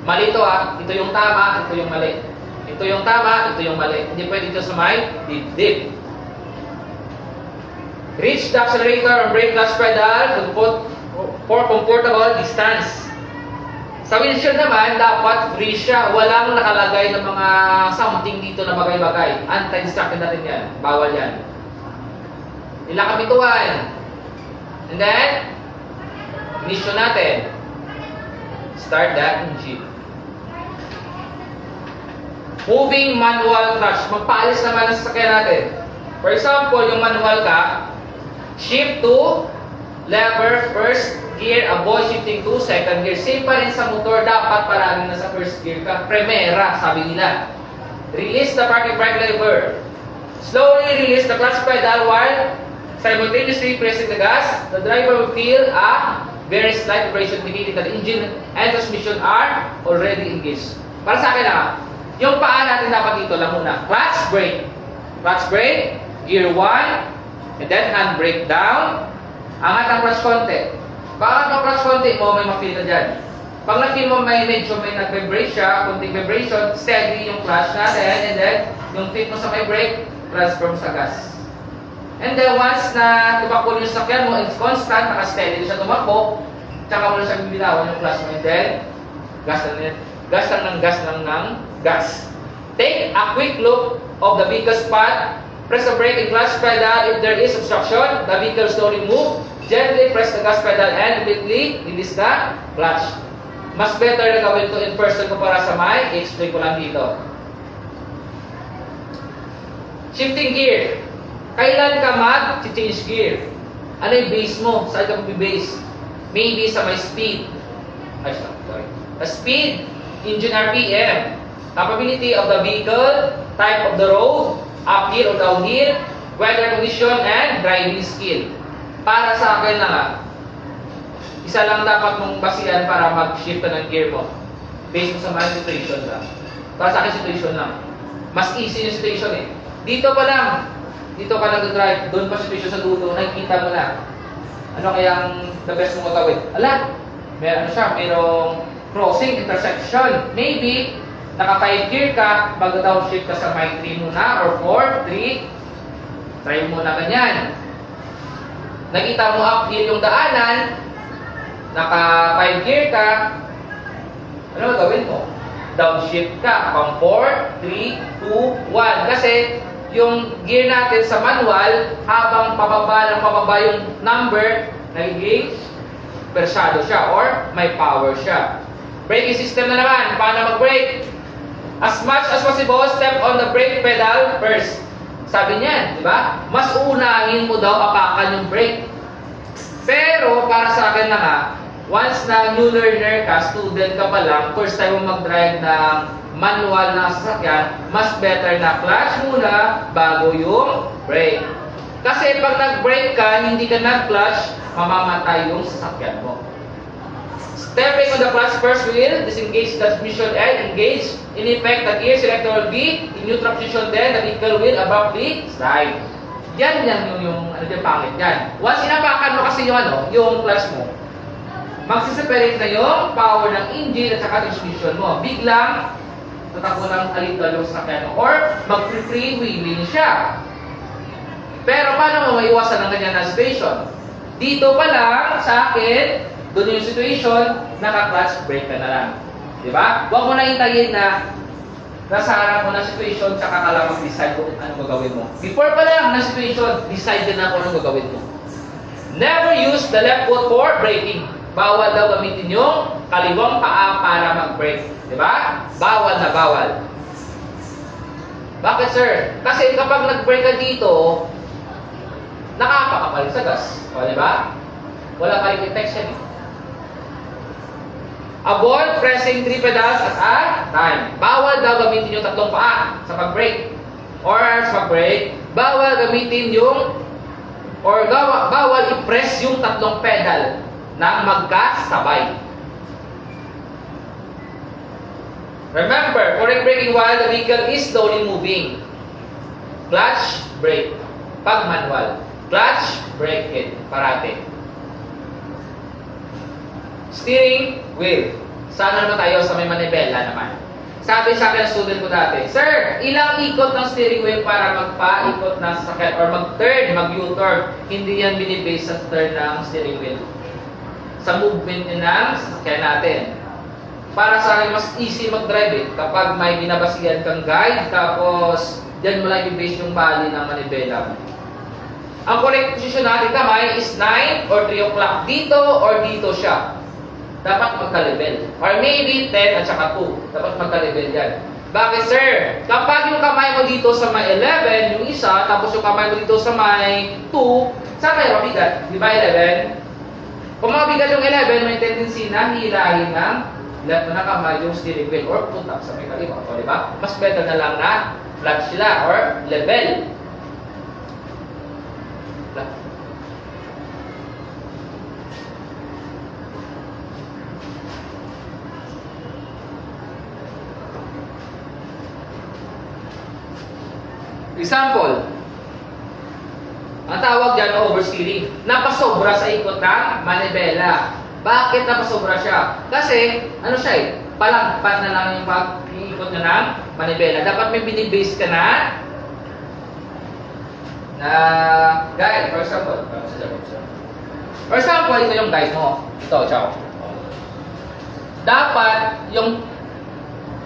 A: Mali ito ito yung tama, ito yung mali. Ito yung tama, ito yung mali. Hindi pwede ito sa may dip-dip. Reach the accelerator and brake clutch pedal for comfortable distance. Sa windshield naman, dapat free siya. Walang nakalagay ng mga something dito na bagay-bagay. Anti-distracted natin yan. Bawal yan. Ilang kabituan. And then, ignition natin. Start that engine. Moving manual clutch. Magpaalis naman ang sasakyan natin. For example, yung manual ka, shift to lever first gear, avoid shifting to second gear. Same pa rin sa motor, dapat parang nasa first gear ka. Primera, sabi nila. Release the parking brake lever. Slowly release the clutch pedal while simultaneously pressing the gas. The driver will feel a very slight vibration indicating that the engine and transmission are already engaged. Para sa akin yung paa natin dapat dito lang muna. Clutch brake. Clutch brake, gear 1, and then handbrake down. Angat ang clutch konti. Bakit ang clutch konti mo, may ma-feel na dyan. Pag na-feel mo medyo may nag-vibrate siya, kunting vibration, steady yung clutch natin, and then yung feet mo sa may brake, transfer mo sa gas. And then once na tumakbo yung sakyan mo, it's constant, naka-steady siya tumakbo, tsaka mo na siya bibitawan yung clutch mo, and then gas lang ng gas. Take a quick look of the vehicle spot. Press the brake and clutch pedal if there is obstruction. The vehicle slowly move. Gently press the gas pedal and immediately release the clutch. Mas better na gawin ito in person kumpara sa may i-explain ko lang dito. Shifting gear. Kailan ka mag-change gear? Ano yung base mo? Saan ka mag-base? Maybe sa may speed. Speed, engine RPM, capability of the vehicle, type of the road, uphill or downhill, weather condition, and driving skill. Para sa akin na isa lang dapat mong basihan para mag-shift ka ng gear mo. Based mo sa mga situation lang. Para sa akin situation lang. Mas easy yung situation eh. Dito pa lang, dito ka nag-drive, doon pa situation sa dulo, nakikita mo na. Ano kayang the best mong matawid? Alam, mayroong crossing, intersection. Maybe, naka 5 gear ka, mag-downshift ka sa may 3 muna, or 4, 3, try mo na ganyan. Nakita mo uphill yung daanan, naka 5 gear ka, ano gawin mo? Downshift ka, pang 4, 3, 2, 1. Kasi, yung gear natin sa manual, habang pababa yung number, nagiging persado siya, or may power siya. Braking system na naman, paano mag-brake? As much as possible, step on the brake pedal first. Sabi niyan, di ba? Mas unahin mo daw apakan yung brake. Pero, para sa akin na nga, once na new learner ka, student ka pa lang, first time mo mag-drive ng manual na sasakyan, mas better na clutch muna bago yung brake. Kasi pag nag-brake ka, hindi ka nag-clutch, mamamatay yung sasakyan mo. Stepping on the clutch first will disengage the transmission and engage. In effect, the gear selector will be in neutral position, then the vehicle will abruptly slide. Yan yung pangit yan. Once inapakan mo kasi yung clutch mo, magsiseparate na yung power ng engine at saka transmission mo. Biglang tatakbo ng alintol yung sasakyan mo, or mag-freewheeling siya. Pero paano mo maiwasan ng ganyan na situation? Dito pa lang sa akin, doon yung situation, naka-clutch brake ka na lang. Diba? Huwag mo na hintayin na nasa harap mo na situation, tsaka ka lang mag-decide kung anong gagawin mo. Before pa lang na situation, decide din na kung anong gagawin mo. Never use the left foot for braking. Bawal daw gamitin yung kaliwang paa para mag-brake. Diba? Bawal na bawal. Bakit, sir? Kasi kapag nag-brake ka dito, nakakakapalit sa gas. O, diba? Wala pa rin effects yan eh. Avoid pressing 3 pedals at a time. Bawal daw gamitin yung tatlong paa sa pag-brake. Or sa pag-brake, bawal gamitin yung bawal i-press yung tatlong pedal na magkasabay. Remember, correct braking while the vehicle is slowly moving. Clutch, brake. Pag manual. Clutch, brake it. Parate. Steering wheel. Sana naman tayo sa may manibela naman. sabi sa akin ng student ko dati, Sir, ilang ikot ng steering wheel para magpa-ikot ng sasakyan or mag-turn, mag-U-turn? Hindi yan binibase sa turn ng steering wheel. Sa movement din ng sasakyan natin. Para sa akin, mas easy mag-drive eh. Kapag may binabasihan kang guide, tapos dyan mo lang i-base yung bali ng manibela. Ang correct position natin kamay is 9 or 3 o'clock. Dito or dito siya. Dapat magka-level. Or maybe 10 at saka 2. Dapat magka-level yan. Bakit, sir? Kapag yung kamay mo dito sa may 11, yung isa, tapos yung kamay mo dito sa may 2, saan kayo mabigat? Di ba 11? Kung mabigat yung 11, may tendency na hilahin ng left na kamay yung steering wheel or punta sa may kaliwa. O, di ba? Mas better na lang na flat sila or level. Example, ang tawag dyan oversteering. Napasobra sa ikot ng manibela. Bakit napasobra siya? Kasi, ano siya eh, palagpat na lang yung pag-iikot na ng manibela. Dapat may binibase ka na guide. For example, ito yung guide mo. Ito, ciao. Dapat yung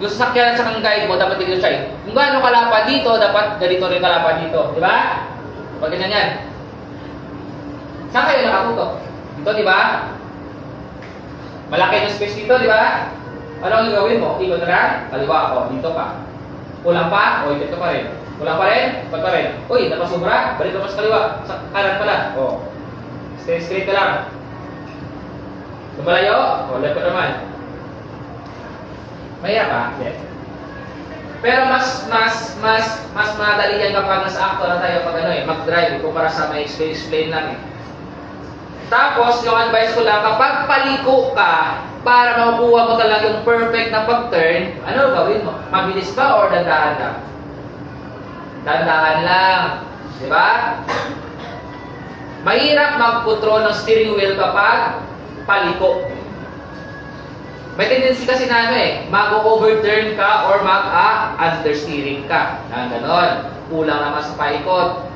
A: sasakyan sa kang guide mo, dapat dito siya eh. Kung gaano kalapad dito, dapat ganito rin kalapad dito. Di ba? Pag ganyan yan. Saan kayo nakatutok? Dito, di ba? Malaki yung space dito, di ba? Ano ang gagawin mo? Ikot na kaliwa ako. Dito pa. Kulang pa? O, dito pa rin. Kulang pa rin? Ba't pa rin? Uy, napasubra? Balik naman sa kaliwa. Sa kanan pala. O. Stay straight ka lang. Lumalayo? O, left ka naman. Mahirap pa? Yes. Pero mas madali yan kapag nasa acto na tayo pag mag-drive kumpara sa may explain lang eh. Tapos, yung advice ko lang, kapag paliko ka para makukuha mo talaga yung perfect na pag-turn, ano gawin mo? Mabilis ba or dandahan lang? Dandahan lang. Di ba? Mahirap mag-control ng steering wheel kapag paliko. May tendency kasi na mag-overturn ka or mag-understeering ka. Na ganon. Kulang naman sa paikot.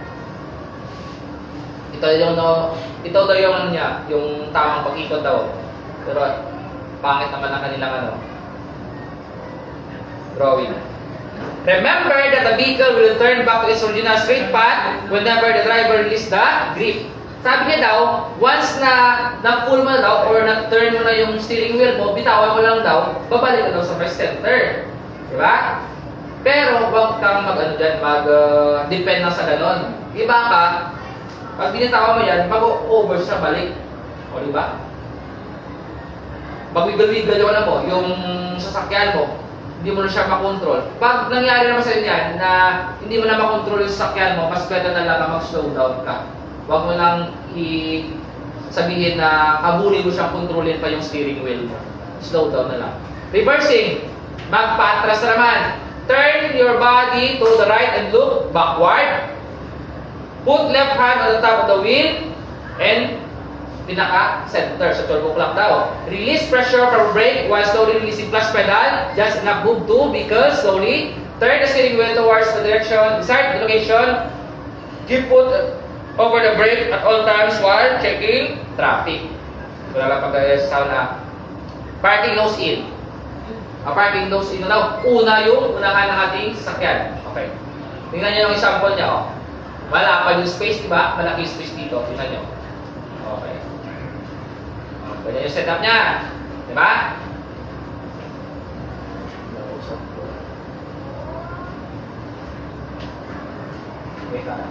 A: Ito daw yung yung tamang pag-ikot daw. Pero pangit naman ang kanilang drawing. Remember that the vehicle will turn back to its original straight path whenever the driver releases the grip. Sabi niya daw, once na-pull mo na daw or na-turn mo na yung steering wheel mo, bitawan mo lang daw, babalik ka daw sa first center. Diba? Pero huwag kang mag-depend na sa ganon. Iba ka, pag binitawan mo yan, mag-over sa balik. O diba? Mag-wiggle-wiggle yung sasakyan mo, hindi mo na siya makontrol. Pag nangyari naman sa inyo yan, na hindi mo na makontrol yung sasakyan mo, mas better na lang na mag-slow down ka. Huwag mo lang sabihin na habulin mo siyang kontrolin pa yung steering wheel mo. Slow down na lang. Reversing. Magpa-atras naman. Turn your body to the right and look backward. Put left hand on the top of the wheel and pinaka-center sa 12 o'clock daw. Release pressure from brake while slowly releasing clutch pedal. Just enough move to because slowly. Turn the steering wheel towards the direction, desired location. Keep foot over the brake at all times while checking traffic. Wala lang pag-sa na parking nose in. Parking nose in na daw. Unahan ng ating sasakyan. Okay. Tingnan niyo yung example niya. Oh. Malapad yung space, di ba? Malaki yung space dito. Tingnan niyo. Okay. Ganyan yung setup niya. Di ba? Wait lang.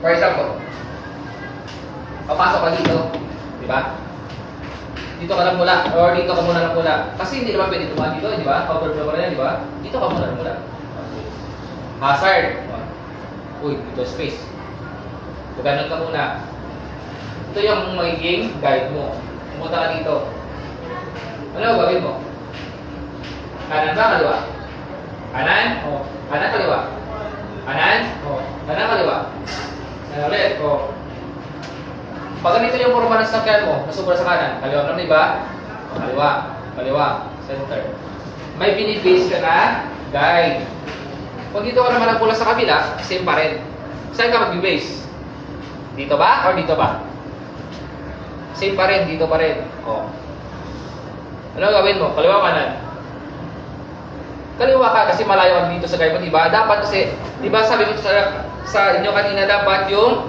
A: For example, papasok ka dito, di ba? Dito ka lang mula, or dito ka muna lang mula. Kasi hindi naman pwede tumahan dito, di ba? Overflow ka na yan, di ba? Dito ka muna lang mula. Hazard. Uy, dito space. So, ganun ka muna. Ito yung magiging guide mo. Pumunta ka dito. Ano gawin mo? Kanan ba, kaliwa? Kanan?
B: Oh.
A: Kanan, kaliwa? Kanan?
B: Oh.
A: Kanan, kaliwa? Kanan ulit. O. Pag ganito yung forma ng sakyan mo, nasubra sa kanan, kaliwa naman, di ba? O, kaliwa, kaliwa, center. May binibase ka na guide. Pag dito ka naman nagpula sa kabila, same pa rin. Saan ka mag-base? Dito ba? Or dito ba? Same pa rin, dito pa rin. O. Ano gawin mo? Kaliwa, kanan. Kaliwa ka kasi malayo ka dito sa guide mo, di ba? Dapat kasi, di ba sabi ko sa inyo kanina, dapat yung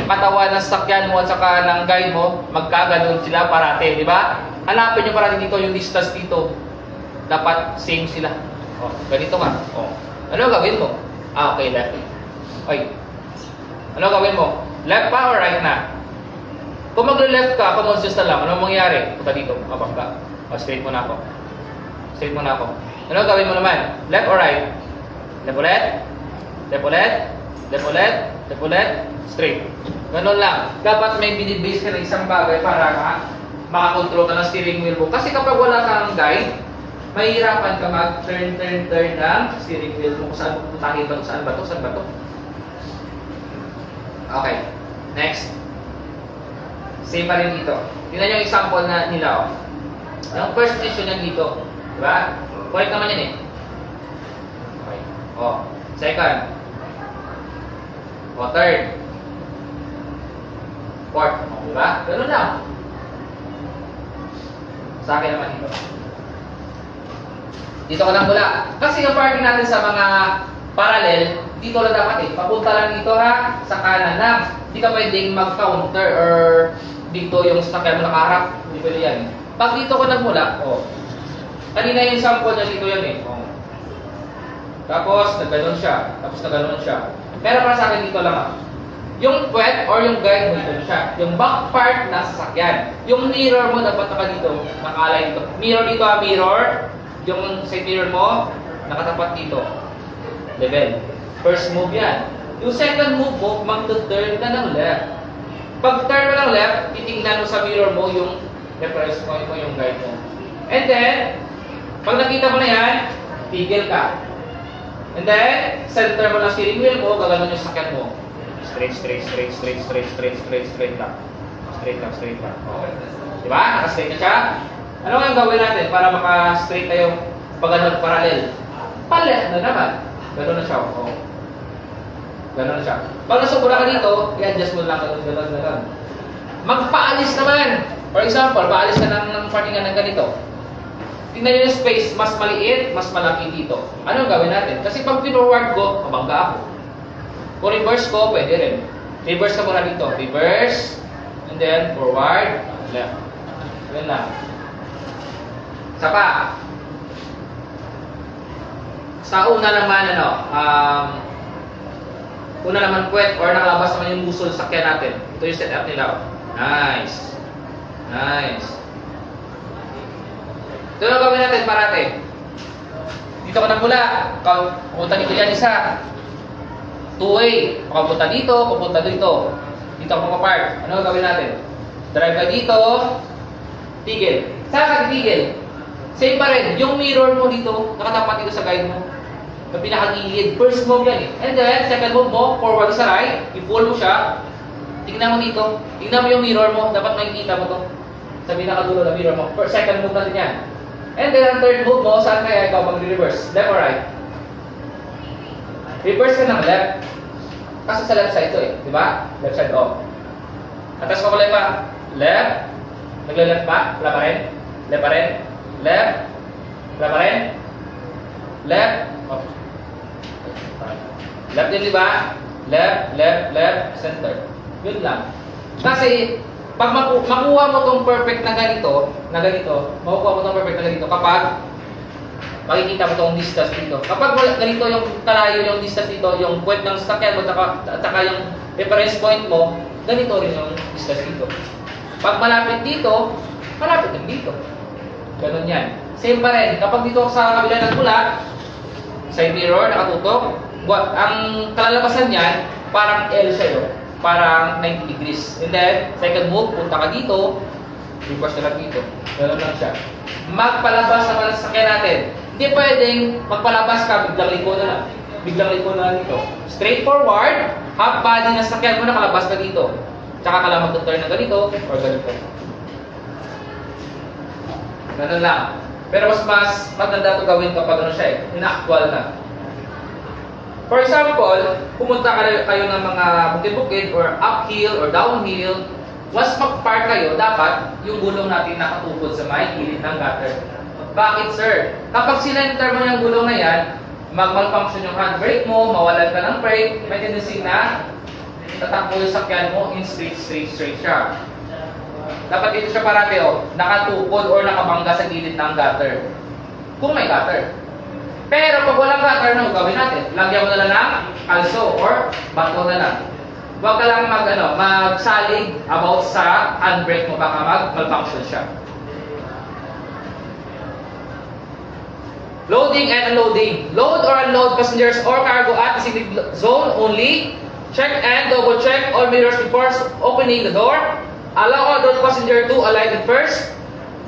A: katawan ng sakyan mo at saka ng guide mo, magkaganon sila parate, di ba? Hanapin nyo parate dito yung distance dito. Dapat same sila. O, ganito ka. O. Ano gawin mo? Ah, okay, left. Ay. Ano gawin mo? Left pa or right na? Kung magle-left ka, common sense na lang. Ano mangyayari? Punta dito. Abang ka. O, straight muna ako. Straight muna ako. Ano gawin mo naman? Left or right? Left ulit? Left ulit? Left ulit? Left ulit? Straight. Ganon lang. Dapat may binibase ka ng isang bagay para makakontrol ka ng steering wheel mo. Kasi kapag wala kang guide, mahihirapan ka mag-turn ng steering wheel mo. Kung saan putahin ba ito? Saan ba ito? Saan ba ito? Okay. Next. Same pa rin dito. Tingnan yung example na nila. Yung first position yan dito. Diba? Correct naman yan eh. Okay. O. Second. O, third. Fourth. O, diba? Ganun lang. Sa akin naman dito. Dito ka lang mula. Kasi yung parking natin sa mga parallel, dito lang dapat eh. Papunta lang dito ha, sa kanan lang. Hindi ka pwedeng mag-counter or dito yung sasakyan mo nakaharap. Hindi pwede yan. Pag dito ka nagmula, oh. Kanina yung sample niya dito yan eh. Oh. Tapos, nagganon siya. Tapos, nagganon siya. Pero para sa akin dito lang ah. Yung puwet or yung guide mo dito siya. Yung back part na sasakyan. Yung mirror mo dapat naka dito. Nakalay dito. Mirror dito ah, mirror. Yung side mirror mo, nakatapat dito. Level. First move yan. Yung second move mo, mag-turn ka ng left. Pag turn mo ng left, titingnan mo sa mirror mo yung reference point mo, yung guide mo. And then, pag nakita mo na yan, tigil ka. And then, center mo ng steering wheel mo, gaganon yung sakyan mo. Straight, straight, straight, straight, straight, straight, straight, straight lang. Straight lang, straight lang. Okay. Diba? Naka-straight na siya. Ano nga yung gawin natin para maka-straight tayo pag ganun parallel? Pa-left na naman. Ganun na siya. Oh. Ganun na siya. Pag nasubura ka dito, i-adjust mo lang ganun, ganun, ganun. Magpaalis naman. For example, paalis ka ng parkingan ng ganito. Tingnan nyo yung space, mas maliit, mas malaki dito. Ano ang gawin natin? Kasi pag pinorward ko, mabangga ako. Kung reverse ko, pwede rin. Reverse ka muna dito. Reverse, and then forward, left. Ganun lang. Isa pa. Sa una naman, una naman puwet or nakalabas naman yung busol sa sakyan natin. Ito yung setup nila. Nice. Nice. Ito na gawin natin parate. Dito ka nagmula. Pupunta dito yan isa. Two-way. Pupunta dito, pupunta dito. Dito ako mapapark. Ano gawin natin? Drive ka dito. Tigil. Saan ka titigil? Same pa rin. Yung mirror mo dito, nakatapat dito sa guide mo. Yung pinakagilid. First move yan eh. And then, second move mo, forward sa right. I-pull mo siya. Tingnan mo dito. Tingnan mo yung mirror mo. Dapat makikita mo to. Sa pinakadulo ng mirror mo. Second move natin yan. And then, ang third move mo, saan kaya ikaw mag-reverse? Left or right? Reverse ka ng left. Kasi sa left side ito eh. Diba? Left side off. Atas pa kulay pa. Left. Nagla-left pa. Wala pa rin. Left pa rin. Left. Wala pa rin. Left. Oh. Left din, diba? Left, left, left, center. Yun lang. Kasi, pag makuha mo tong perfect na ganito, makukuha mo tong perfect na ganito kapag makikita mo tong distance dito. Kapag ganito yung kalayo yung distance dito, yung point ng sasakyan mo at saka yung reference point mo, ganito rin yung distance dito. Pag malapit dito, malapit din dito. Ganon yan. Same pa rin. Kapag dito sa kabila ng pula, side mirror, nakatutok, ang kalalabasan niyan, parang L sa'yo. Parang 90 degrees. And then, second move, punta ka dito. Reverse na lang dito. Gano'n lang siya. Magpalabas naman sa sasakyan natin. Hindi pwedeng magpalabas ka, biglang liko na lang. Biglang liko na lang dito. Straight forward, half body na sasakyan mo, nakalabas ka dito. Tsaka ka lang mag-turn na ganito, or ganito. Ganun lang. Pero mas maganda ito gawin kapag ano siya ina-actual na. For example, pumunta kayo ng mga bukid-bukid or uphill or downhill, once mag-park kayo, dapat yung gulong natin nakatukod sa may gilid ng gutter. Bakit, sir? Kapag sinenter mo yung gulong na yan, mag-malfunction yung handbrake mo, mawalan ka ng brake, may tendency na tatakbo yung sakyan mo in straight siya. Dapat dito siya parati, nakatukod or nakabangga sa gilid ng gutter. Kung may gutter. Pero pag walang gutter, ano gawin natin? Lagyan mo na lang ng kalso or bato na lang. Huwag ka lang magsalig about sa handbrake mo, baka mag-malfunction siya. Loading and unloading. Load or unload passengers or cargo at designated zone only. Check and double check all mirrors before opening the door. Allow all those passengers to alight it first.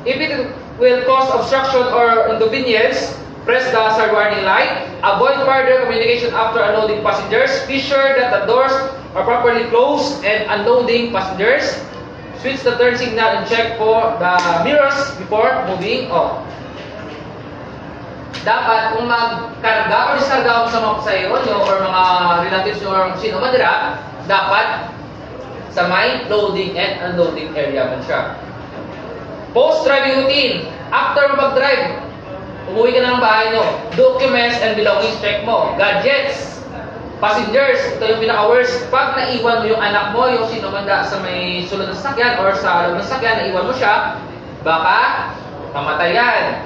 A: If it will cause obstruction or inconvenience, press the hazard warning light. Avoid further communication after unloading passengers. Be sure that the doors are properly closed and unloading passengers. Switch the turn signal and check for the mirrors before moving off. Dapat kung magkarga o diskarga mo sa mga pasahero nyo or mga relatives nyo or sino man dira, dapat sa may loading and unloading area man siya. Post-driving routine. After mag-drive, umuwi ka na ng bahay nyo. Documents and belongings check mo. Gadgets. Passengers. Ito yung pinaka-worst. Pag naiwan mo yung anak mo, yung sino man da sa may sulod ng sasakyan or sa loob ng sasakyan, naiwan mo siya, baka mamatayan.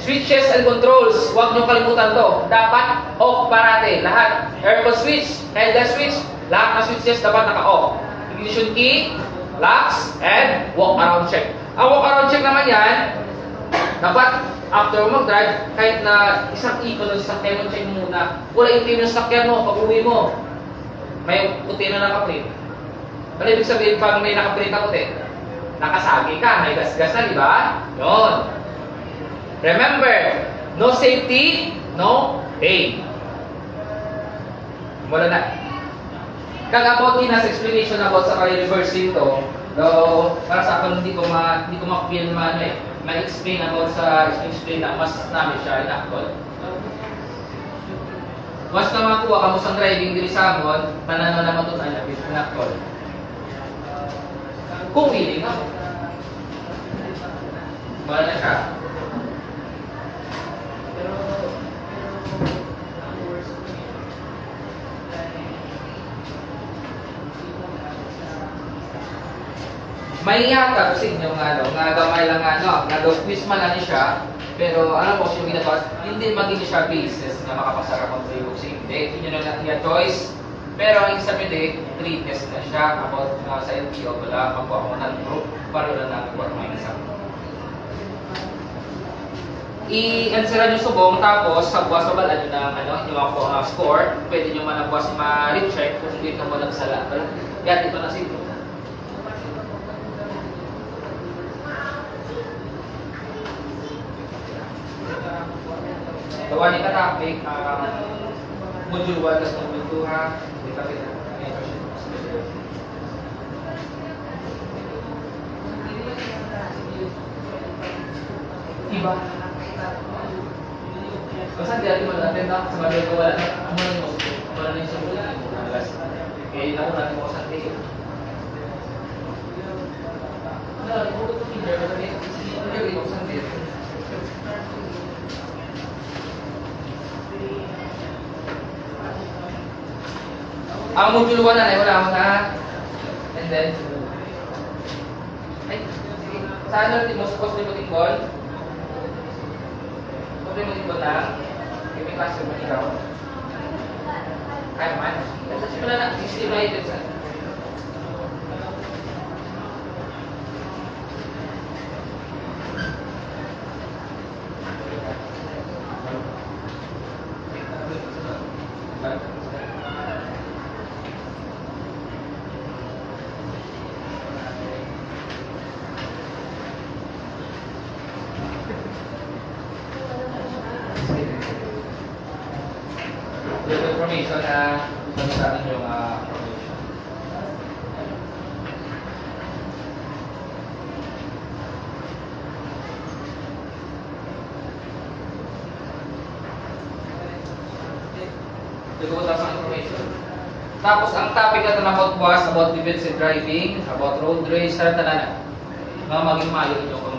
A: Switches and controls. Huwag nyo kalimutan to. Dapat off parate. Lahat. Aircon switch, headlight switch, lahat ng switches dapat naka-off. Ignition key, locks, and walk around check. Ang walk around check naman yan, dapat after mag-drive, kahit na isang ikon ng sasakyan mo, check muna. Wala itim yung sasakyan mo, pag-uwi mo. May puti na nakaprint. Ano ibig sabihin pag may nakaprint na puti? Nakasagi ka, may gas-gas na, di ba? Yun. Remember, no safety, no pay. Wala na. Kag-about nasa explanation about sa reversing to, though, para sa akin hindi ko ma-feel ma-explain about sa explain na mas namin siya in-actual. Once na makuha ka mo sa driving diri sa amon, tanan na matutunan na in-actual. Kung willing na. Wala na siya. May yata sa inyo nga gamay lang nga quiz man lang siya, pero alam mo siya ginagawa, hindi maging siya basis na makapasara kung tribog sa hindi. Yun yung niya choice. Pero ang isa pwede, 3 test na siya about sa LTO, wala kapwa ako ng group, para lang natin kung may isa. I-answeran yung subong, tapos sa buwas mabalan nyo ng yung ako score, pwede nyo man ang buwas ma-recheck kung hindi ka mo nagsala. Yan, ito na sito. Gawa ni ka-topic, module 1 tas module 2 ha. Iba. Basta di natin natin na sa module ko wala na yung sumunod. Kaya ako natin mo sa day. Ano, ito ko teacher ko sabi, hindi ko sa day. Ang module 1 na wala ako na. And then saan natin mo suppose mo tingkol? Suppose mo tingkol na may klase mo ikaw. Kaya man. Kasi wala na estimated sa information na sa atin yung information. Nag-uutas ang information. Tapos ang topic na tanapot was about defensive driving, about road race, sa tanan. Mga maging mayo inyong